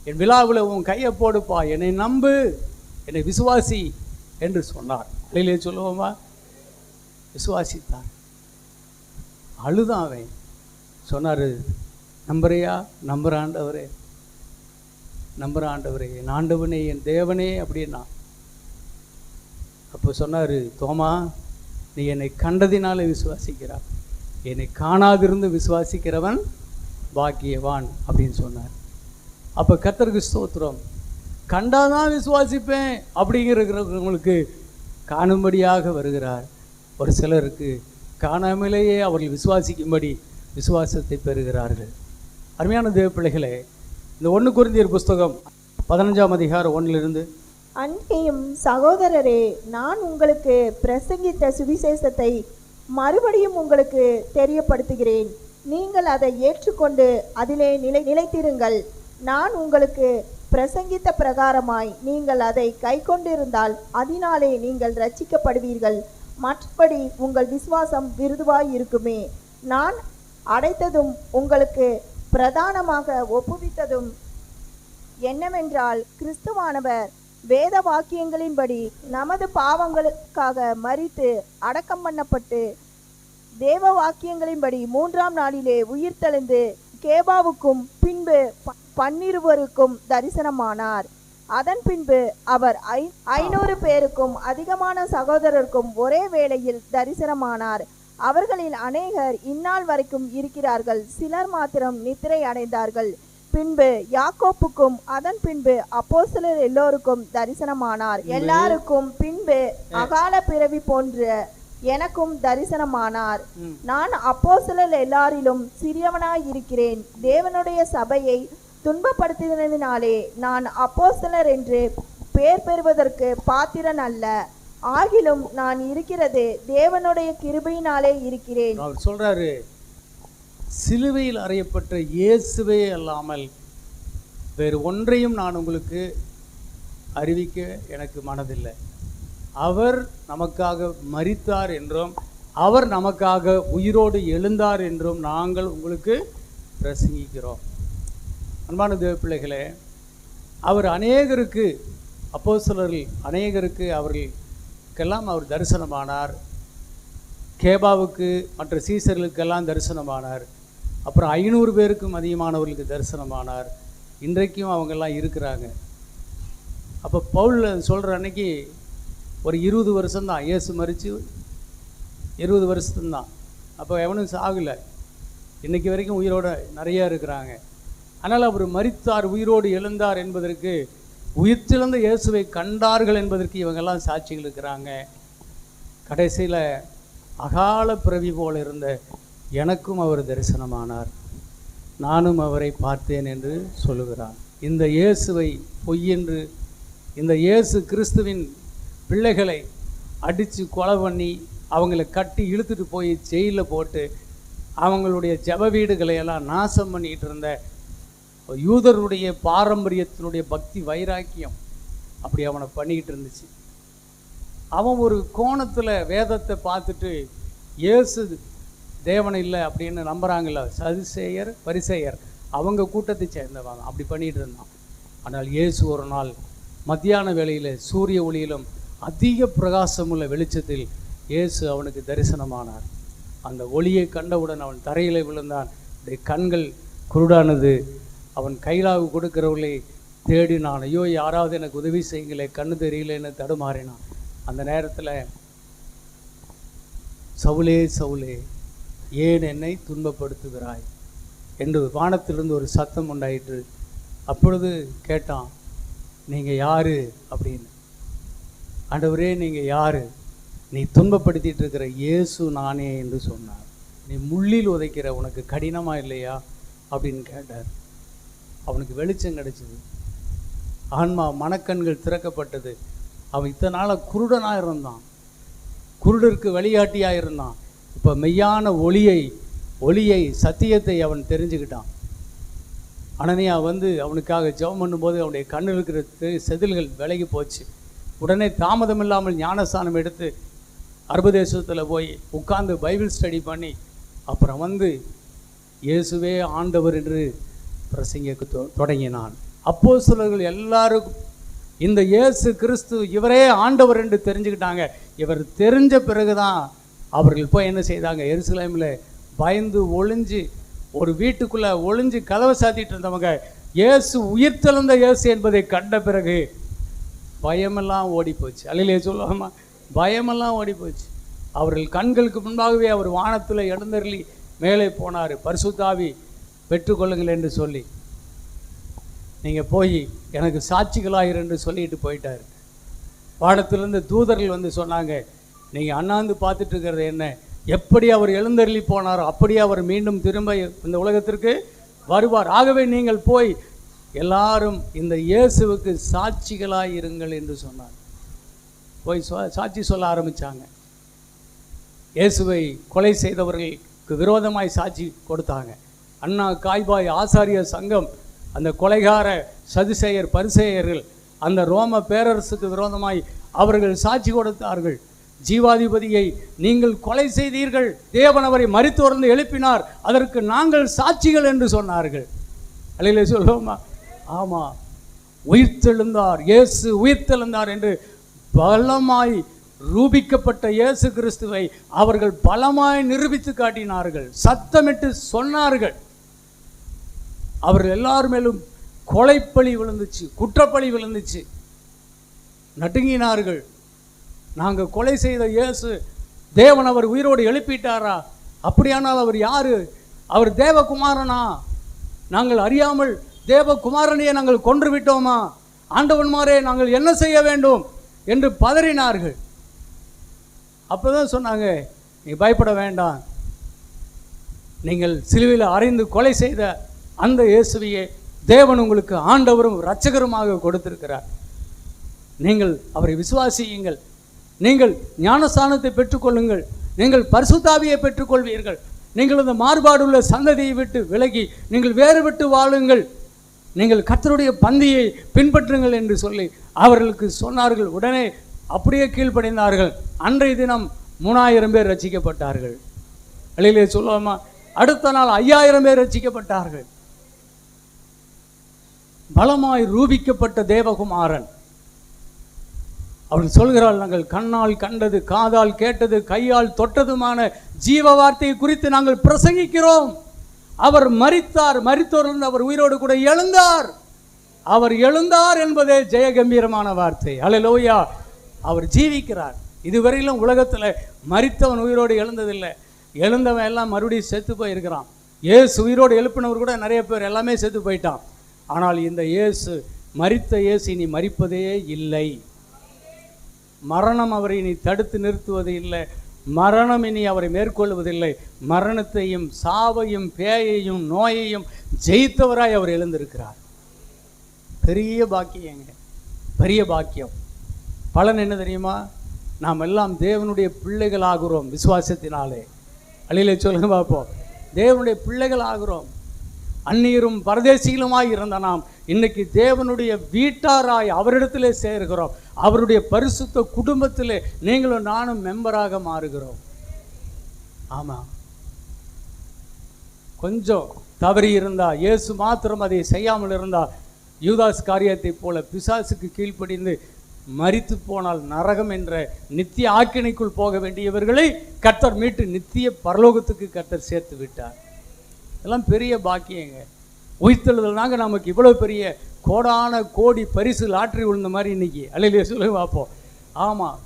என் விழாவில் உன் கையை போடுப்பா, என்னை நம்பு, என்னை விசுவாசி என்று சொன்னார். அழிலே சொல்லுவோமா? விசுவாசித்தார். அழுதான் அவன். சொன்னார், நம்புறையா? நம்புற ஆண்டவரே, நம்புற ஆண்டவரே, என் ஆண்டவனே, என் தேவனே அப்படின்னா. அப்போ சொன்னார், தோமா, நீ என்னை கண்டதினால விசுவாசிக்கிறார், என்னை காணாதிருந்து விசுவாசிக்கிறவன் பாக்கியவான் அப்படின்னு சொன்னார். அப்போ கர்த்தருக்கு ஸ்தோத்திரம். கண்டாதான் விசுவாசிப்பேன் அப்படிங்கிறவங்களுக்கு காணும்படியாக வருகிறார். ஒரு சிலருக்கு காணாமலேயே அவர்கள் விசுவாசிக்கும்படி விசுவாசத்தை பெறுகிறார்கள். அருமையான தேவ பிள்ளைகளே, இந்த 1 கொரிந்தியர் புஸ்தகம் 15ஆம் அதிகாரம் 1 அன்றையும் சகோதரரே, நான் உங்களுக்கு பிரசங்கித்த சுவிசேஷத்தை மறுபடியும் உங்களுக்கு தெரியப்படுத்துகிறேன். நீங்கள் அதை ஏற்றுக்கொண்டு அதிலே நிலைத்திருங்கள். நான் உங்களுக்கு பிரசங்கித்த பிரகாரமாய் நீங்கள் அதை கை கொண்டிருந்தால் அதனாலே நீங்கள் ரட்சிக்கப்படுவீர்கள். மற்றபடி உங்கள் விசுவாசம் விருதுவாய் இருக்குமே. நான் அடைத்ததும் உங்களுக்கு பிரதானமாக ஒப்புவித்ததும் என்னவென்றால், கிறிஸ்துவானவர் வேத வாக்கியங்களின்படி நமது பாவங்களுக்காக மரித்து அடக்கம் பண்ணப்பட்டு தேவ வாக்கியங்களின்படி 3ஆம் நாளிலே உயிர்த்தெழுந்து கேபாவுக்கும் பின்பு 12 தரிசனமானார். அதன் பின்பு அவர் 500 பேருக்கும் அதிகமான சகோதரருக்கும் ஒரே வேளையில் தரிசனமானார். அவர்களில் அநேகர் இந்நாள் வரைக்கும் இருக்கிறார்கள், சிலர் மாத்திரம் நித்திரை அடைந்தார்கள். பின்பு யாக்கோப்புக்கும் அதன் பின்பு அப்போஸ்தலர் எல்லோருக்கும் தரிசனமானார். எல்லாருக்கும் பின்பு அகால பிறவி போன்ற எனக்கும் தரிசனமானார். நான் அப்போஸ்தலர் எல்லாரிலும் சிறியவனாய் இருக்கிறேன். தேவனுடைய சபையை துன்பப்படுத்தினதினாலே நான் அப்போஸ்தலர் என்று பெயர் பெறுவதற்கு பாத்திரன் அல்ல. ஆகிலும் நான் இருக்கிறது தேவனுடைய கிருபையினாலே இருக்கிறேன். அவர் சொல்றாரு, சிலுவையில் அறையப்பட்ட இயேசுவே அல்லாமல் வேறு ஒன்றையும் நான் உங்களுக்கு அறிவிக்க எனக்கு மனதில்லை. அவர் நமக்காக மரித்தார் என்றும் அவர் நமக்காக உயிரோடு எழுந்தார் என்றும் நாங்கள் உங்களுக்கு பிரசங்கிக்கிறோம். அன்பான தேவ பிள்ளைகளே, அவர் அநேகருக்கு, அப்போஸ்தலர்கள் அநேகருக்கு அவர்களுக்கெல்லாம் அவர் தரிசனமானார். கேபாவுக்கு மற்ற சீசர்களுக்கெல்லாம் தரிசனமானார். அப்புறம் 500 பேருக்கும் அதிகமானவர்களுக்கு தரிசனமானார். இன்றைக்கும் அவங்கெல்லாம் இருக்கிறாங்க. அப்போ பவுல் சொல்கிற அன்னைக்கு ஒரு 20 வருஷம்தான், இயேசு மரித்து 20 வருஷத்துந்தான். அப்போ எவனும் சாகலை, இன்றைக்கி வரைக்கும் உயிரோடு நிறையா இருக்கிறாங்க. ஆனால் அவர் மரித்தார், உயிரோடு எழுந்தார் என்பதற்கு, உயிர்த்தெழுந்த இயேசுவை கண்டார்கள் என்பதற்கு இவங்கெல்லாம் சாட்சிகள் இருக்கிறாங்க. கடைசியில் அகால பிறவி போல இருந்த எனக்கும் அவர் தரிசனமானார், நானும் அவரை பார்த்தேன் என்று சொல்லுகிறார். இந்த இயேசுவை பொய்யென்று, இந்த இயேசு கிறிஸ்துவின் பிள்ளைகளை அடித்து கொலை பண்ணி அவங்களை கட்டி இழுத்துட்டு போய் ஜெயிலில் போட்டு அவங்களுடைய ஜெப வீடுகளை எல்லாம் நாசம் பண்ணிகிட்டு இருந்த யூதருடைய பாரம்பரியத்தினுடைய பக்தி வைராக்கியம் அப்படி அவனை பண்ணிக்கிட்டு இருந்துச்சு. அவன் ஒரு கோணத்தில் வேதத்தை பார்த்துட்டு இயேசு தேவன் இல்லை அப்படின்னு நம்புகிறாங்கல்ல, சதுசேயர் பரிசேயர், அவங்க கூட்டத்தை சேர்ந்தவங்க அப்படி பண்ணிகிட்டு இருந்தான். ஆனால் இயேசு ஒரு நாள் மத்தியான வேளையில் சூரிய ஒளியிலும் அதிக பிரகாசமுள்ள வெளிச்சத்தில் இயேசு அவனுக்கு தரிசனமானார். அந்த ஒளியை கண்டவுடன் அவன் தரையில் விழுந்தான். அவனுடைய கண்கள் குருடானது. அவன் கைலாவு கொடுக்கிறவர்களை தேடினான். ஐயோ, யாராவது எனக்கு உதவி செய்யுங்களே, கண்ணு தெரியலன்னு தடுமாறினான். அந்த நேரத்தில், சவுலே சவுலே, ஏன் என்னை துன்பப்படுத்துகிறாய் என்று வானத்திலிருந்து ஒரு சத்தம் உண்டாயிற்று. அப்பொழுது கேட்டான், நீங்கள் யார் அப்படின்னு. ஆண்டவரே, நீங்கள் யார்? நீ துன்பப்படுத்திட்டு இருக்கிற இயேசு நானே என்று சொன்னார். நீ முள்ளில் உதைக்கிற உனக்கு கடினமாக இல்லையா அப்படின்னு கேட்டார். அவனுக்கு வெளிச்சம் கிடைச்சிது, ஆன்மா மனக்கண்கள் திறக்கப்பட்டது. அவன் இத்தனை நாளாக குருடனாக இருந்தான், குருடருக்கு வழிகாட்டியாக இருந்தான். இப்போ மெய்யான ஒளியை சத்தியத்தை அவன் தெரிஞ்சுக்கிட்டான். அனனியா வந்து அவனுக்காக ஜெபம் பண்ணும்போது அவனுடைய கண்ணில் இருக்கிற செதில்கள் விலகி போச்சு. உடனே தாமதம் இல்லாமல் ஞானஸ்தானம் எடுத்து அரபுதேசத்தில் போய் உட்கார்ந்து பைபிள் ஸ்டடி பண்ணி அப்புறம் வந்து இயேசுவே ஆண்டவர் என்று பிரசங்கிக்க தொடங்கினான். அப்போஸ்தலர்கள் எல்லாருக்கும் இந்த இயேசு கிறிஸ்து இவரே ஆண்டவர் என்று தெரிஞ்சுக்கிட்டாங்க. இவர் தெரிஞ்ச பிறகுதான் அவர்கள் போய் என்ன செய்தாங்க, எருசலேமில் பயந்து ஒளிஞ்சு ஒரு வீட்டுக்குள்ளே ஒளிஞ்சு கதவை சாத்திட்டு இருந்தவங்க இயேசு உயிர்த்தெழுந்த இயேசு என்பதை கண்ட பிறகு பயமெல்லாம் ஓடி போச்சு. அல்லையிலே சொல்லுவாமா, பயமெல்லாம் ஓடி போச்சு. அவர்கள் கண்களுக்கு முன்பாகவே அவர் வானத்தில் எழுந்தருளி மேலே போனார். பரிசுத்தாவி பெற்றுக்கொள்ளுங்கள் என்று சொல்லி, நீங்கள் போய் எனக்கு சாட்சிகளாயிரு என்று சொல்லிட்டு போயிட்டார். வானத்திலிருந்து தூதர்கள் வந்து சொன்னாங்க, நீங்கள் அண்ணாந்து பார்த்துட்டு இருக்கிறது என்ன, எப்படி அவர் எழுந்தருளி போனாரோ அப்படியே அவர் மீண்டும் திரும்ப இந்த உலகத்திற்கு வருவார். ஆகவே நீங்கள் போய் எல்லாரும் இந்த இயேசுவுக்கு சாட்சிகளாய் இருங்கள் என்று சொன்னார். போய் சாட்சி சொல்ல ஆரம்பித்தாங்க. இயேசுவை கொலை செய்தவர்களுக்கு விரோதமாய் சாட்சி கொடுத்தாங்க. அண்ணா, காய்பாய், ஆசாரிய சங்கம், அந்த கொலைகார சதுசேயர் பரிசேயர்கள், அந்த ரோம பேரரசுக்கு விரோதமாய் அவர்கள் சாட்சி கொடுத்தார்கள். ஜீவாதிபதியை நீங்கள் கொலை செய்தீர்கள், தேவன் அவரை மரித்தோர்ந்து எழுப்பினார், அதற்கு நாங்கள் சாட்சிகள் என்று சொன்னார்கள். அல்லையிலே சொல்லுவோமா? ஆமாம், உயிர்த்தெழுந்தார், இயேசு உயிர்த்தெழுந்தார் என்று பலமாய் ரூபிக்கப்பட்ட இயேசு கிறிஸ்துவை அவர்கள் பலமாய் நிரூபித்து காட்டினார்கள், சத்தமிட்டு சொன்னார்கள். அவர்கள் எல்லார் மேலும் கொலைப்பழி விழுந்துச்சு, குற்றப்பழி விழுந்துச்சு, நடுங்கினார்கள். நாங்கள் கொலை செய்த இயேசு தேவன் அவர் உயிரோடு எழுப்பிட்டாரா? அப்படியானால் அவர் யாரு? அவர் தேவகுமாரனா? நாங்கள் அறியாமல் தேவகுமாரனையே நாங்கள் கொன்று விட்டோமா? ஆண்டவன்மாரே, நாங்கள் என்ன செய்ய வேண்டும் என்று பதறினார்கள். அப்போதான் சொன்னாங்க, நீ பயப்பட வேண்டாம், நீங்கள் சிலுவையில் அறைந்து கொலை செய்த அந்த இயேசுவையே தேவன் உங்களுக்கு ஆண்டவரும் இரட்சகருமாக கொடுத்திருக்கிறார். நீங்கள் அவரை விசுவாசியுங்கள், நீங்கள் ஞானஸ்தானத்தை பெற்றுக்கொள்ளுங்கள், நீங்கள் பரிசுத்தாவியை பெற்றுக்கொள்வீர்கள், நீங்கள் அந்த மாறுபாடுள்ள சந்ததியை விட்டு விலகி நீங்கள் வேறு விட்டு வாழுங்கள், நீங்கள் கர்த்தருடைய பந்தியை பின்பற்றுங்கள் என்று சொல்லி அவர்களுக்கு சொன்னார்கள். உடனே அப்படியே கீழ்ப்படைந்தார்கள். அன்றைய தினம் 3000 பேர் ரட்சிக்கப்பட்டார்கள். அல்லையிலே சொல்லுவோமா? அடுத்த நாள் 5000 பேர் ரட்சிக்கப்பட்டார்கள். பலமாய் ரூபிக்கப்பட்ட தேவகுமாரன். அவள் சொல்கிறாள், நாங்கள் கண்ணால் கண்டது, காதால் கேட்டது, கையால் தொட்டதுமான ஜீவ வார்த்தையை குறித்து நாங்கள் பிரசங்கிக்கிறோம். அவர் மரித்தார், மரித்தோரிலிருந்து அவர் உயிரோடு கூட எழுந்தார். அவர் எழுந்தார் என்பதே ஜெயகம்பீரமான வார்த்தை. அல்லேலூயா. அவர் ஜீவிக்கிறார். இதுவரையிலும் உலகத்தில் மரித்தவன் உயிரோடு எழுந்ததில்லை. எழுந்தவன் எல்லாம் மறுபடியும் செத்து போயிருக்கிறான். இயேசு உயிரோடு எழுப்பினவர் கூட நிறைய பேர் எல்லாமே செத்து போயிட்டான். ஆனால் இந்த இயேசு, மரித்த இயேசு இனி மரிப்பதே இல்லை. மரணம் அவரை இனி தடுத்து நிறுத்துவது இல்லை. மரணம் இனி அவரை மேற்கொள்வதில்லை. மரணத்தையும் சாவையும் பேயையும் நோயையும் ஜெயித்தவராய் அவர் எழுந்திருக்கிறார். பெரிய பாக்கியங்க, பெரிய பாக்கியம். பலன் என்ன தெரியுமா? நாம் எல்லாம் தேவனுடைய பிள்ளைகள் ஆகிறோம் விசுவாசத்தினாலே. அழிலே சொல்லுங்க பார்ப்போம். தேவனுடைய பிள்ளைகள் ஆகிறோம். அந்நியரும் பரதேசிகளுமாய் இருந்த நாம் இன்னைக்கு தேவனுடைய வீட்டாராய் அவரிடத்திலே சேர்கிறோம். அவருடைய பரிசுத்த குடும்பத்திலே நீங்களும் நானும் மெம்பராக மாறுகிறோம். ஆமாம், கொஞ்சம் தவறி இருந்தா, இயேசு மாத்திரம் அதை செய்யாமல் இருந்தா, யூதாஸ் காரியத்தை போல பிசாசுக்கு கீழ்ப்படிந்து மரித்து போனால் நரகம் என்ற நித்திய ஆக்கினைக்குள் போக வேண்டியவர்களை கர்த்தர் மீட்டு நித்திய பரலோகத்துக்கு கர்த்தர் சேர்த்து விட்டார். எல்லாம் பெரிய பாக்கியங்க. உயிர்த்தெழுதல்னாங்க நமக்கு இவ்வளோ பெரிய கோடான கோடி பரிசு லாட்ரி விழுந்த மாதிரி இன்னைக்கு. அல்லையிலே சொல்லி பார்ப்போம். ஆமாம்,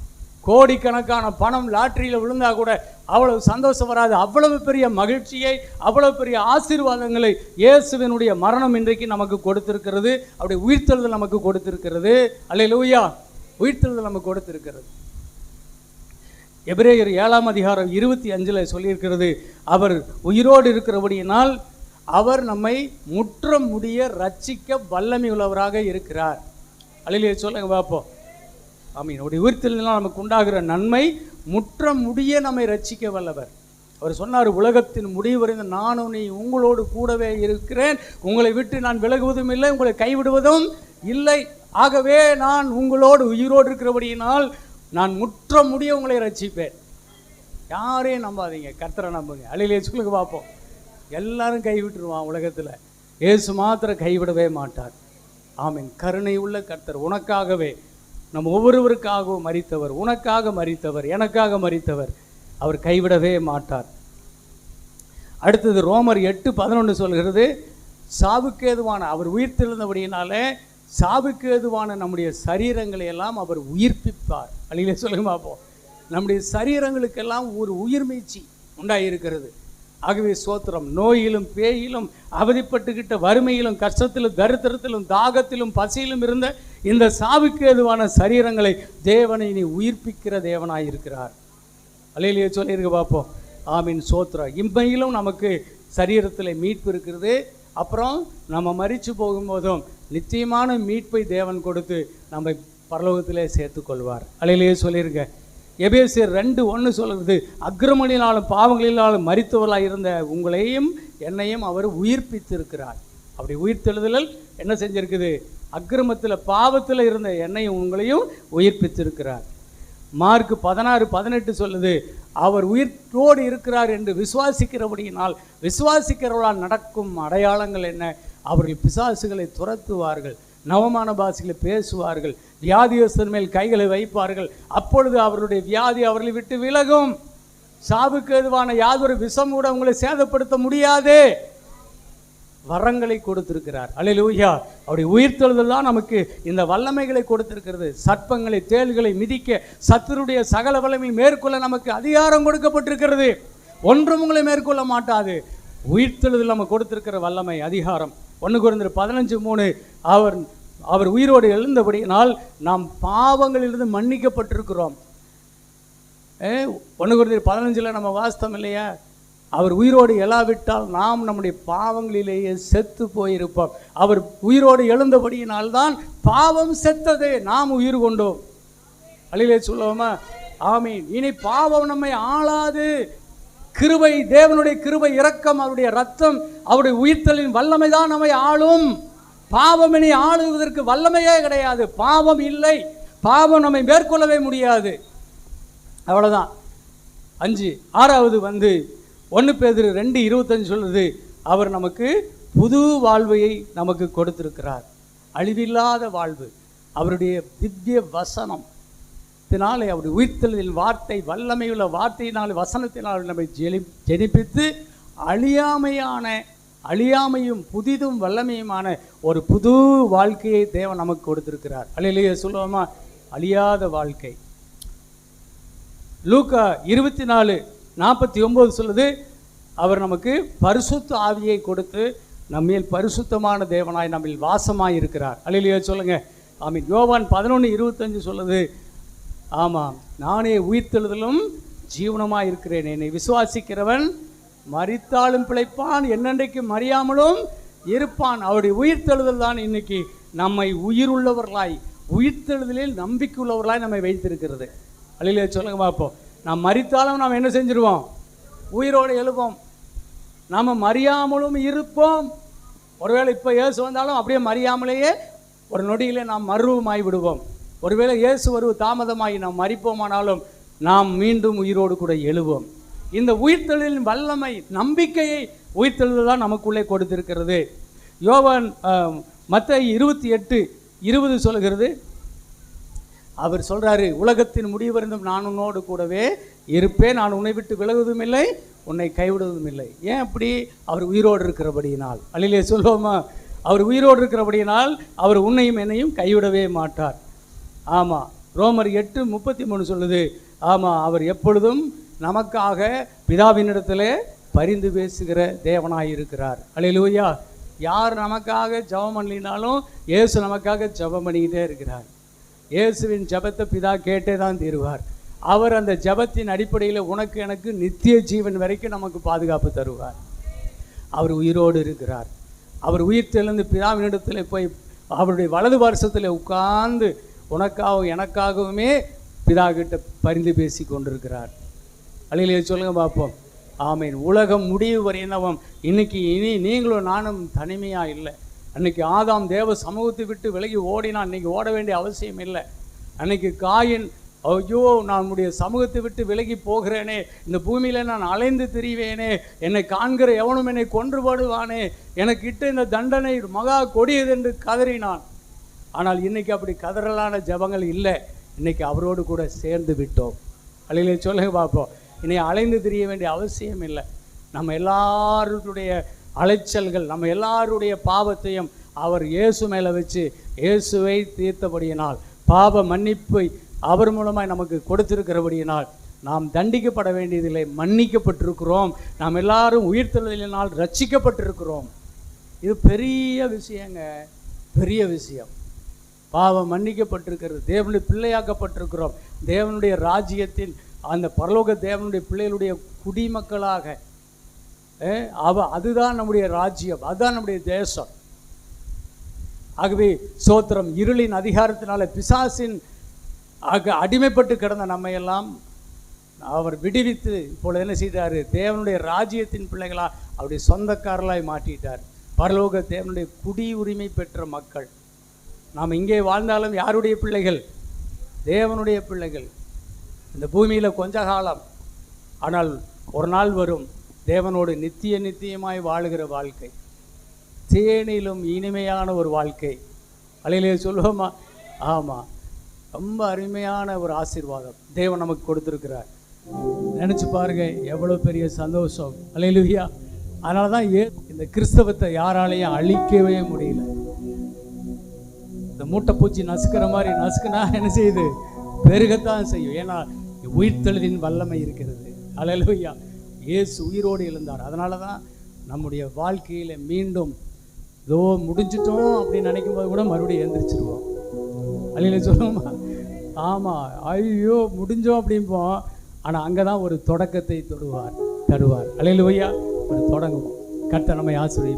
கோடிக்கணக்கான பணம் லாட்ரியில் விழுந்தா கூட அவ்வளவு சந்தோஷம் வராது. அவ்வளவு பெரிய மகிழ்ச்சியை, அவ்வளவு பெரிய ஆசீர்வாதங்களை இயேசுவினுடைய மரணம் இன்றைக்கு நமக்கு கொடுத்திருக்கிறது. அப்படி உயிர்த்தெழுதல் நமக்கு கொடுத்திருக்கிறது. அல்லேலூயா. உயிர்த்தெழுதல் நமக்கு கொடுத்திருக்கிறது. எபிரேயர் 7ஆம் அதிகாரம் 25 சொல்லியிருக்கிறது, அவர் உயிரோடு இருக்கிறபடியினால் அவர் நம்மை முற்றம் முடிய ரட்சிக்க வல்லமை உள்ளவராக இருக்கிறார். அல்லேலூயா சொல்லுங்க பார்ப்போம். ஆமீன். அப்படி உயிர்த்தெழுதலினால் நமக்கு உண்டாகிற நன்மை முற்றம் முடிய நம்மை ரட்சிக்க வல்லவர். அவர் சொன்னார், உலகத்தின் முடிவு வரைந்த நானும் நீ உங்களோடு கூடவே இருக்கிறேன், உங்களை விட்டு நான் விலகுவதும் இல்லை, உங்களை கைவிடுவதும் இல்லை. ஆகவே நான் உங்களோடு உயிரோடு இருக்கிறபடியினால் நான் முற்றம் முடிய உங்களை ரட்சிப்பேன். யாரையும் நம்பாதீங்க, கர்த்தரை நம்புங்க. அல்லேலூயா சொல்லுங்க பார்ப்போம். எல்லாரும் கைவிட்டுருவான் உலகத்தில், இயேசு மாத்திரம் கைவிடவே மாட்டார். ஆமீன். கருணை உள்ள கர்த்தர், உனக்காகவே, நம் ஒவ்வொருவருக்காகவும் மரித்தவர், உனக்காக மரித்தவர், எனக்காக மரித்தவர், அவர் கைவிடவே மாட்டார். அடுத்தது ரோமர் 8:11 சொல்கிறது, சாவுக்கு ஏதுவான, அவர் உயிர்த்தெழுந்தபடியினாலே சாவுக்கு ஏதுவான நம்முடைய சரீரங்களை எல்லாம் அவர் உயிர்ப்பிப்பார். அல்லேலூயா சொல்லுங்க பார்ப்போம். நம்முடைய சரீரங்களுக்கெல்லாம் ஒரு உயிர்மீச்சி உண்டாயிருக்கிறது. ஆகவே சோத்திரம். நோயிலும் பேயிலும் அவதிப்பட்டுக்கிட்ட, வறுமையிலும் கஷ்டத்திலும் தரித்திரத்திலும் தாகத்திலும் பசியிலும் இருந்த இந்த சாவுக்கு ஏதுவான சரீரங்களை தேவனை இனி உயிர்ப்பிக்கிற தேவனாயிருக்கிறார். அல்லேலூயா சொல்லியிருக்க பார்ப்போம். ஆமீன். சோத்திரம். இம்மையிலும் நமக்கு சரீரத்தில் மீட்பு இருக்கிறது. அப்புறம் நம்ம மரித்து போகும்போதும் நிச்சயமான மீட்பை தேவன் கொடுத்து நம்மை பரலோகத்திலே சேர்த்து கொள்வார். அல்லேலூயா சொல்லியிருக்க. எபேசியர் 2:1 சொல்கிறது, அக்கிரமங்களினாலும் பாவங்களினாலும் மரித்தவர்களாக இருந்த உங்களையும் என்னையும் அவர் உயிர்ப்பித்திருக்கிறார். அப்படி உயிர்த்தெழுதல் என்ன செஞ்சிருக்குது? அக்கிரமத்தில் பாவத்தில் இருந்த என்னையும் உங்களையும் உயிர்ப்பித்திருக்கிறார். மார்க் 16:18 சொல்லுது, அவர் உயிரோடு இருக்கிறார் என்று விசுவாசிக்கிறபடியினால் விசுவாசிக்கிறவர்களால் நடக்கும் அடையாளங்கள் என்ன? அவர்கள் பிசாசுகளை துரத்துவார்கள், நவமான பாஷைகளை பேசுவார்கள், வியாதியஸ்தர் மேல் கைகளை வைப்பார்கள், அப்பொழுது அவருடைய வியாதி அவர்களை விட்டு விலகும். சாவுக்கு ஏதுவான யாதொரு விஷம் கூட உங்களை சேதப்படுத்த முடியாது. வரங்களை கொடுத்திருக்கிறார். அல்லேலூயா. அவருடைய உயிர்த்தெழுதல் தான் நமக்கு இந்த வல்லமைகளை கொடுத்திருக்கிறது. சர்ப்பங்களை, தேள்களை மிதிக்க, சத்துருடைய சகல வல்லமை மேற்கொள்ள நமக்கு அதிகாரம் கொடுக்கப்பட்டிருக்கிறது. ஒன்றும் உங்களை மேற்கொள்ள மாட்டாது. உயிர்த்தெழுதல் நமக்கு கொடுத்திருக்கிற வல்லமை, அதிகாரம். 1 கொரிந்தியர் 15:3 அவர் உயிரோடு எழுந்தபடியினால் நாம் பாவங்களிலிருந்து மன்னிக்கப்பட்டிருக்கிறோம். 1 கொரிந்தியர் 15 நம்ம வாஸ்தம் இல்லையா? அவர் உயிரோடு எழாவிட்டால் நாம் நம்முடைய பாவங்களிலேயே செத்து போயிருப்போம். அவர் உயிரோடு எழுந்தபடியினால்தான் பாவம் செத்தது, நாம் உயிர் கொண்டோம். அல்லேலூயா சொல்லுவோமா? ஆமீன். இனி பாவம் நம்மை ஆளாது. கிருபை, தேவனுடைய கிருபை, இரக்கம், அவருடைய ரத்தம், அவருடைய உயிர்த்தலின் வல்லமை தான் நம்மை ஆளும். பாவம் இனி ஆளுவதற்கு வல்லமையே கிடையாது. பாவம் இல்லை, பாவம் நம்மை மேற்கொள்ளவே முடியாது. அவ்வளோதான். 6வது 1 பேதுரு 2:25 சொல்லுது, அவர் நமக்கு புது வாழ்வையை நமக்கு கொடுத்திருக்கிறார். அழிவில்லாத வாழ்வு. அவருடைய திவ்ய வசனத்தினாலே, அவருடைய உயிர்த்தெழுதலின் வார்த்தை, வல்லமையுள்ள வார்த்தையினால், வசனத்தினால் நம்மை ஜெனிப்பித்து அழியாமையும் புதிதும் வல்லமையுமான ஒரு புது வாழ்க்கையை தேவன் நமக்கு கொடுத்திருக்கிறார். அல்லேலூயா சொல்லுவோமா? அழியாத வாழ்க்கை. லூக்கா 24:49 சொல்லுது, அவர் நமக்கு பரிசுத்த ஆவியை கொடுத்து நம்மில் பரிசுத்தமான தேவனாய் நம்மில் வாசமாய் இருக்கிறார். அல்லேலூயா சொல்லுங்க. ஆமீன். யோவான் 11:25 சொல்லுது, ஆமாம், நானே உயிர்த்தெழுதலும் ஜீவனமாய் இருக்கிறேன். என்னை விசுவாசிக்கிறவன் மரித்தாலும் பிழைப்பான், என்னென்றைக்கு மறியாமலும் இருப்பான். அவருடைய உயிர்த்தெழுதல் தான் இன்னைக்கு நம்மை உயிருள்ளவர்களாய், உயிர்த்தெழுதலில் நம்பிக்கை உள்ளவர்களாய் நம்மை வைத்திருக்கிறது. அல்லேலூயா சொல்லுங்க பார்ப்போம். நாம் மரித்தாலும் நாம் என்ன செஞ்சிருவோம்? உயிரோடு எழுவோம். நாம் மறியாமலும் இருப்போம். ஒருவேளை இப்போ இயேசு வந்தாலும் அப்படியே மறியாமலேயே ஒரு நொடியிலே நாம் மறுரூபமாகி விடுவோம். ஒருவேளை இயேசு வருவது தாமதமாகி நாம் மரிப்போமானாலும் நாம் மீண்டும் உயிரோடு கூட எழுவோம். இந்த உயிர்த்தெழுதலின் வல்லமை, நம்பிக்கையை உயிர்த்தெழுதல் தான் நமக்குள்ளே கொடுத்திருக்கிறது. யோவான் மத்தேயு 28:20 சொல்கிறது, அவர் சொல்றாரு, உலகத்தின் முடிவறிந்தும் நான் உன்னோடு கூடவே இருப்பேன், நான் உன்னை விட்டு விலகுவதும் இல்லை, உன்னை கைவிடுவதும் இல்லை. ஏன் அப்படி? அவர் உயிரோடு இருக்கிறபடியினால். அல்லேலூயா சொல்லுவோமா? அவர் உயிரோடு இருக்கிறபடியினால் அவர் உன்னையும் என்னையும் கைவிடவே மாட்டார். ஆமாம். ரோமர் 8:33 சொல்லுது, ஆமாம், அவர் எப்பொழுதும் நமக்காக பிதாவினிடத்திலே பரிந்து பேசுகிற தேவனாய் இருக்கிறார். அல்லேலூயா. யார் நமக்காக ஜெபம் பண்ணினாலும் இயேசு நமக்காக ஜெபம் பண்ணிக்கிட்டே இருக்கிறார். இயேசுவின் ஜெபத்தை பிதா கேட்டே தான் தீருவார். அவர் அந்த ஜெபத்தின் அடிப்படையில் உனக்கு எனக்கு நித்திய ஜீவன் வரைக்கும் நமக்கு பாதுகாப்பு தருவார். அவர் உயிரோடு இருக்கிறார். அவர் உயிர்த்தெழுந்து பிதாவினிடத்தில் போய் அவருடைய வலது பார்சத்தில் உட்கார்ந்து உனக்காகவும் எனக்காகவுமே பிதா கிட்ட பரிந்து பேசி கொண்டிருக்கிறார். அல்லேலூயா சொல்லுங்க பார்ப்போம். ஆமீன். உலகம் முடிவு வரையினவும் இன்னைக்கு இனி நீங்களும் நானும் தனிமையாக இல்லை. அன்னைக்கு ஆதாம் தேவ சமூகத்தை விட்டு விலகி ஓடினான். இன்னைக்கு ஓட வேண்டிய அவசியம் இல்லை. அன்னைக்கு காயின், ஐயோ நான் நம்முடைய சமூகத்தை விட்டு விலகி போகிறேனே, இந்த பூமியில் நான் அலைந்து திரிவேனே, என்னை காண்கிற எவனும் என்னை கொன்று போடுவானே, எனக்கு இட்ட இந்த தண்டனை மகா கொடியது என்று கதறினான். ஆனால் இன்னைக்கு அப்படி கதறலான ஜபங்கள் இல்லை. இன்னைக்கு அவரோடு கூட சேர்ந்து விட்டோம். அல்லேலூயா சொல்லுங்க பார்ப்போம். இன்னைக்கு அலைந்து திரிய வேண்டிய அவசியம் இல்லை. நம்ம எல்லாருடைய அலைச்சல்கள், நம்ம எல்லாருடைய பாவத்தையும் அவர் இயேசு மேலே வச்சு இயேசுவை தீர்த்தபடியினால், பாவ மன்னிப்பை அவர் மூலமாய் நமக்கு கொடுத்திருக்கிறபடியினால் நாம் தண்டிக்கப்பட வேண்டியதில்லை, மன்னிக்கப்பட்டிருக்கிறோம். நாம் எல்லாரும் உயிர்த்தெழுதலினால் ரட்சிக்கப்பட்டிருக்கிறோம். இது பெரிய விஷயங்க, பெரிய விஷயம். பாவம் மன்னிக்கப்பட்டிருக்கிறது, தேவனுடைய பிள்ளையாக்கப்பட்டிருக்கிறோம். தேவனுடைய ராஜ்யத்தின் அந்த பரலோக தேவனுடைய பிள்ளைகளுடைய குடிமக்களாக அதுதான் நம்முடைய ராஜ்யம், அதுதான் நம்முடைய தேசம். ஆகவே சோத்திரம். இருளின் அதிகாரத்தினால பிசாசின் அடிமைப்பட்டு கிடந்த நம்மையெல்லாம் அவர் விடுவித்து இப்பொழுது என்ன செய்தார்? தேவனுடைய ராஜ்யத்தின் பிள்ளைகளாக அவருடைய சொந்தக்காரர்களாய் மாற்றிட்டார். பரலோக தேவனுடைய குடியுரிமை பெற்ற மக்கள். நாம் இங்கே வாழ்ந்தாலும் யாருடைய பிள்ளைகள்? தேவனுடைய பிள்ளைகள். இந்த பூமியில் கொஞ்ச காலம், ஆனால் ஒரு நாள் வரும் தேவனோடு நித்தியமாய் வாழுகிற வாழ்க்கை, தேனிலும் இனிமையான ஒரு வாழ்க்கை. அல்லேலூயா சொல்லுவோமா? ஆமாம். ரொம்ப அருமையான ஒரு ஆசீர்வாதம் தேவன் நமக்கு கொடுத்துருக்கிறார். நினச்சி பாருங்க, எவ்வளோ பெரிய சந்தோஷம். அல்லேலூயா. அதனால தான் இந்த கிறிஸ்தவத்தை யாராலையும் அழிக்கவே முடியல. இந்த மூட்டைப்பூச்சி நசுக்கிற மாதிரி நசுக்குனா என்ன செய்யுது? பெருகத்தான் செய்யும். ஏன்னா உயிர்த்தெழுதின் வல்லமை இருக்கிறது. அல்லேலூயா. இயேசு உயிரோடு எழுந்தார். அதனால தான் நம்முடைய வாழ்க்கையில் மீண்டும் இதோ முடிஞ்சிட்டோம் அப்படின்னு நினைக்கும் போது கூட மறுபடியும் எழுந்திரிச்சிருவோம். அல்லேலூயா சொல்லுவோமா? ஆமாம், ஐயோ முடிஞ்சோம் அப்படிம்போம். ஆனால் அங்கே தான் ஒரு தொடக்கத்தை தருவார். அல்லேலூயா. ஒரு தொடங்குவோம். கர்த்தர் நம்மை ஆசீர்வதிப்பார்.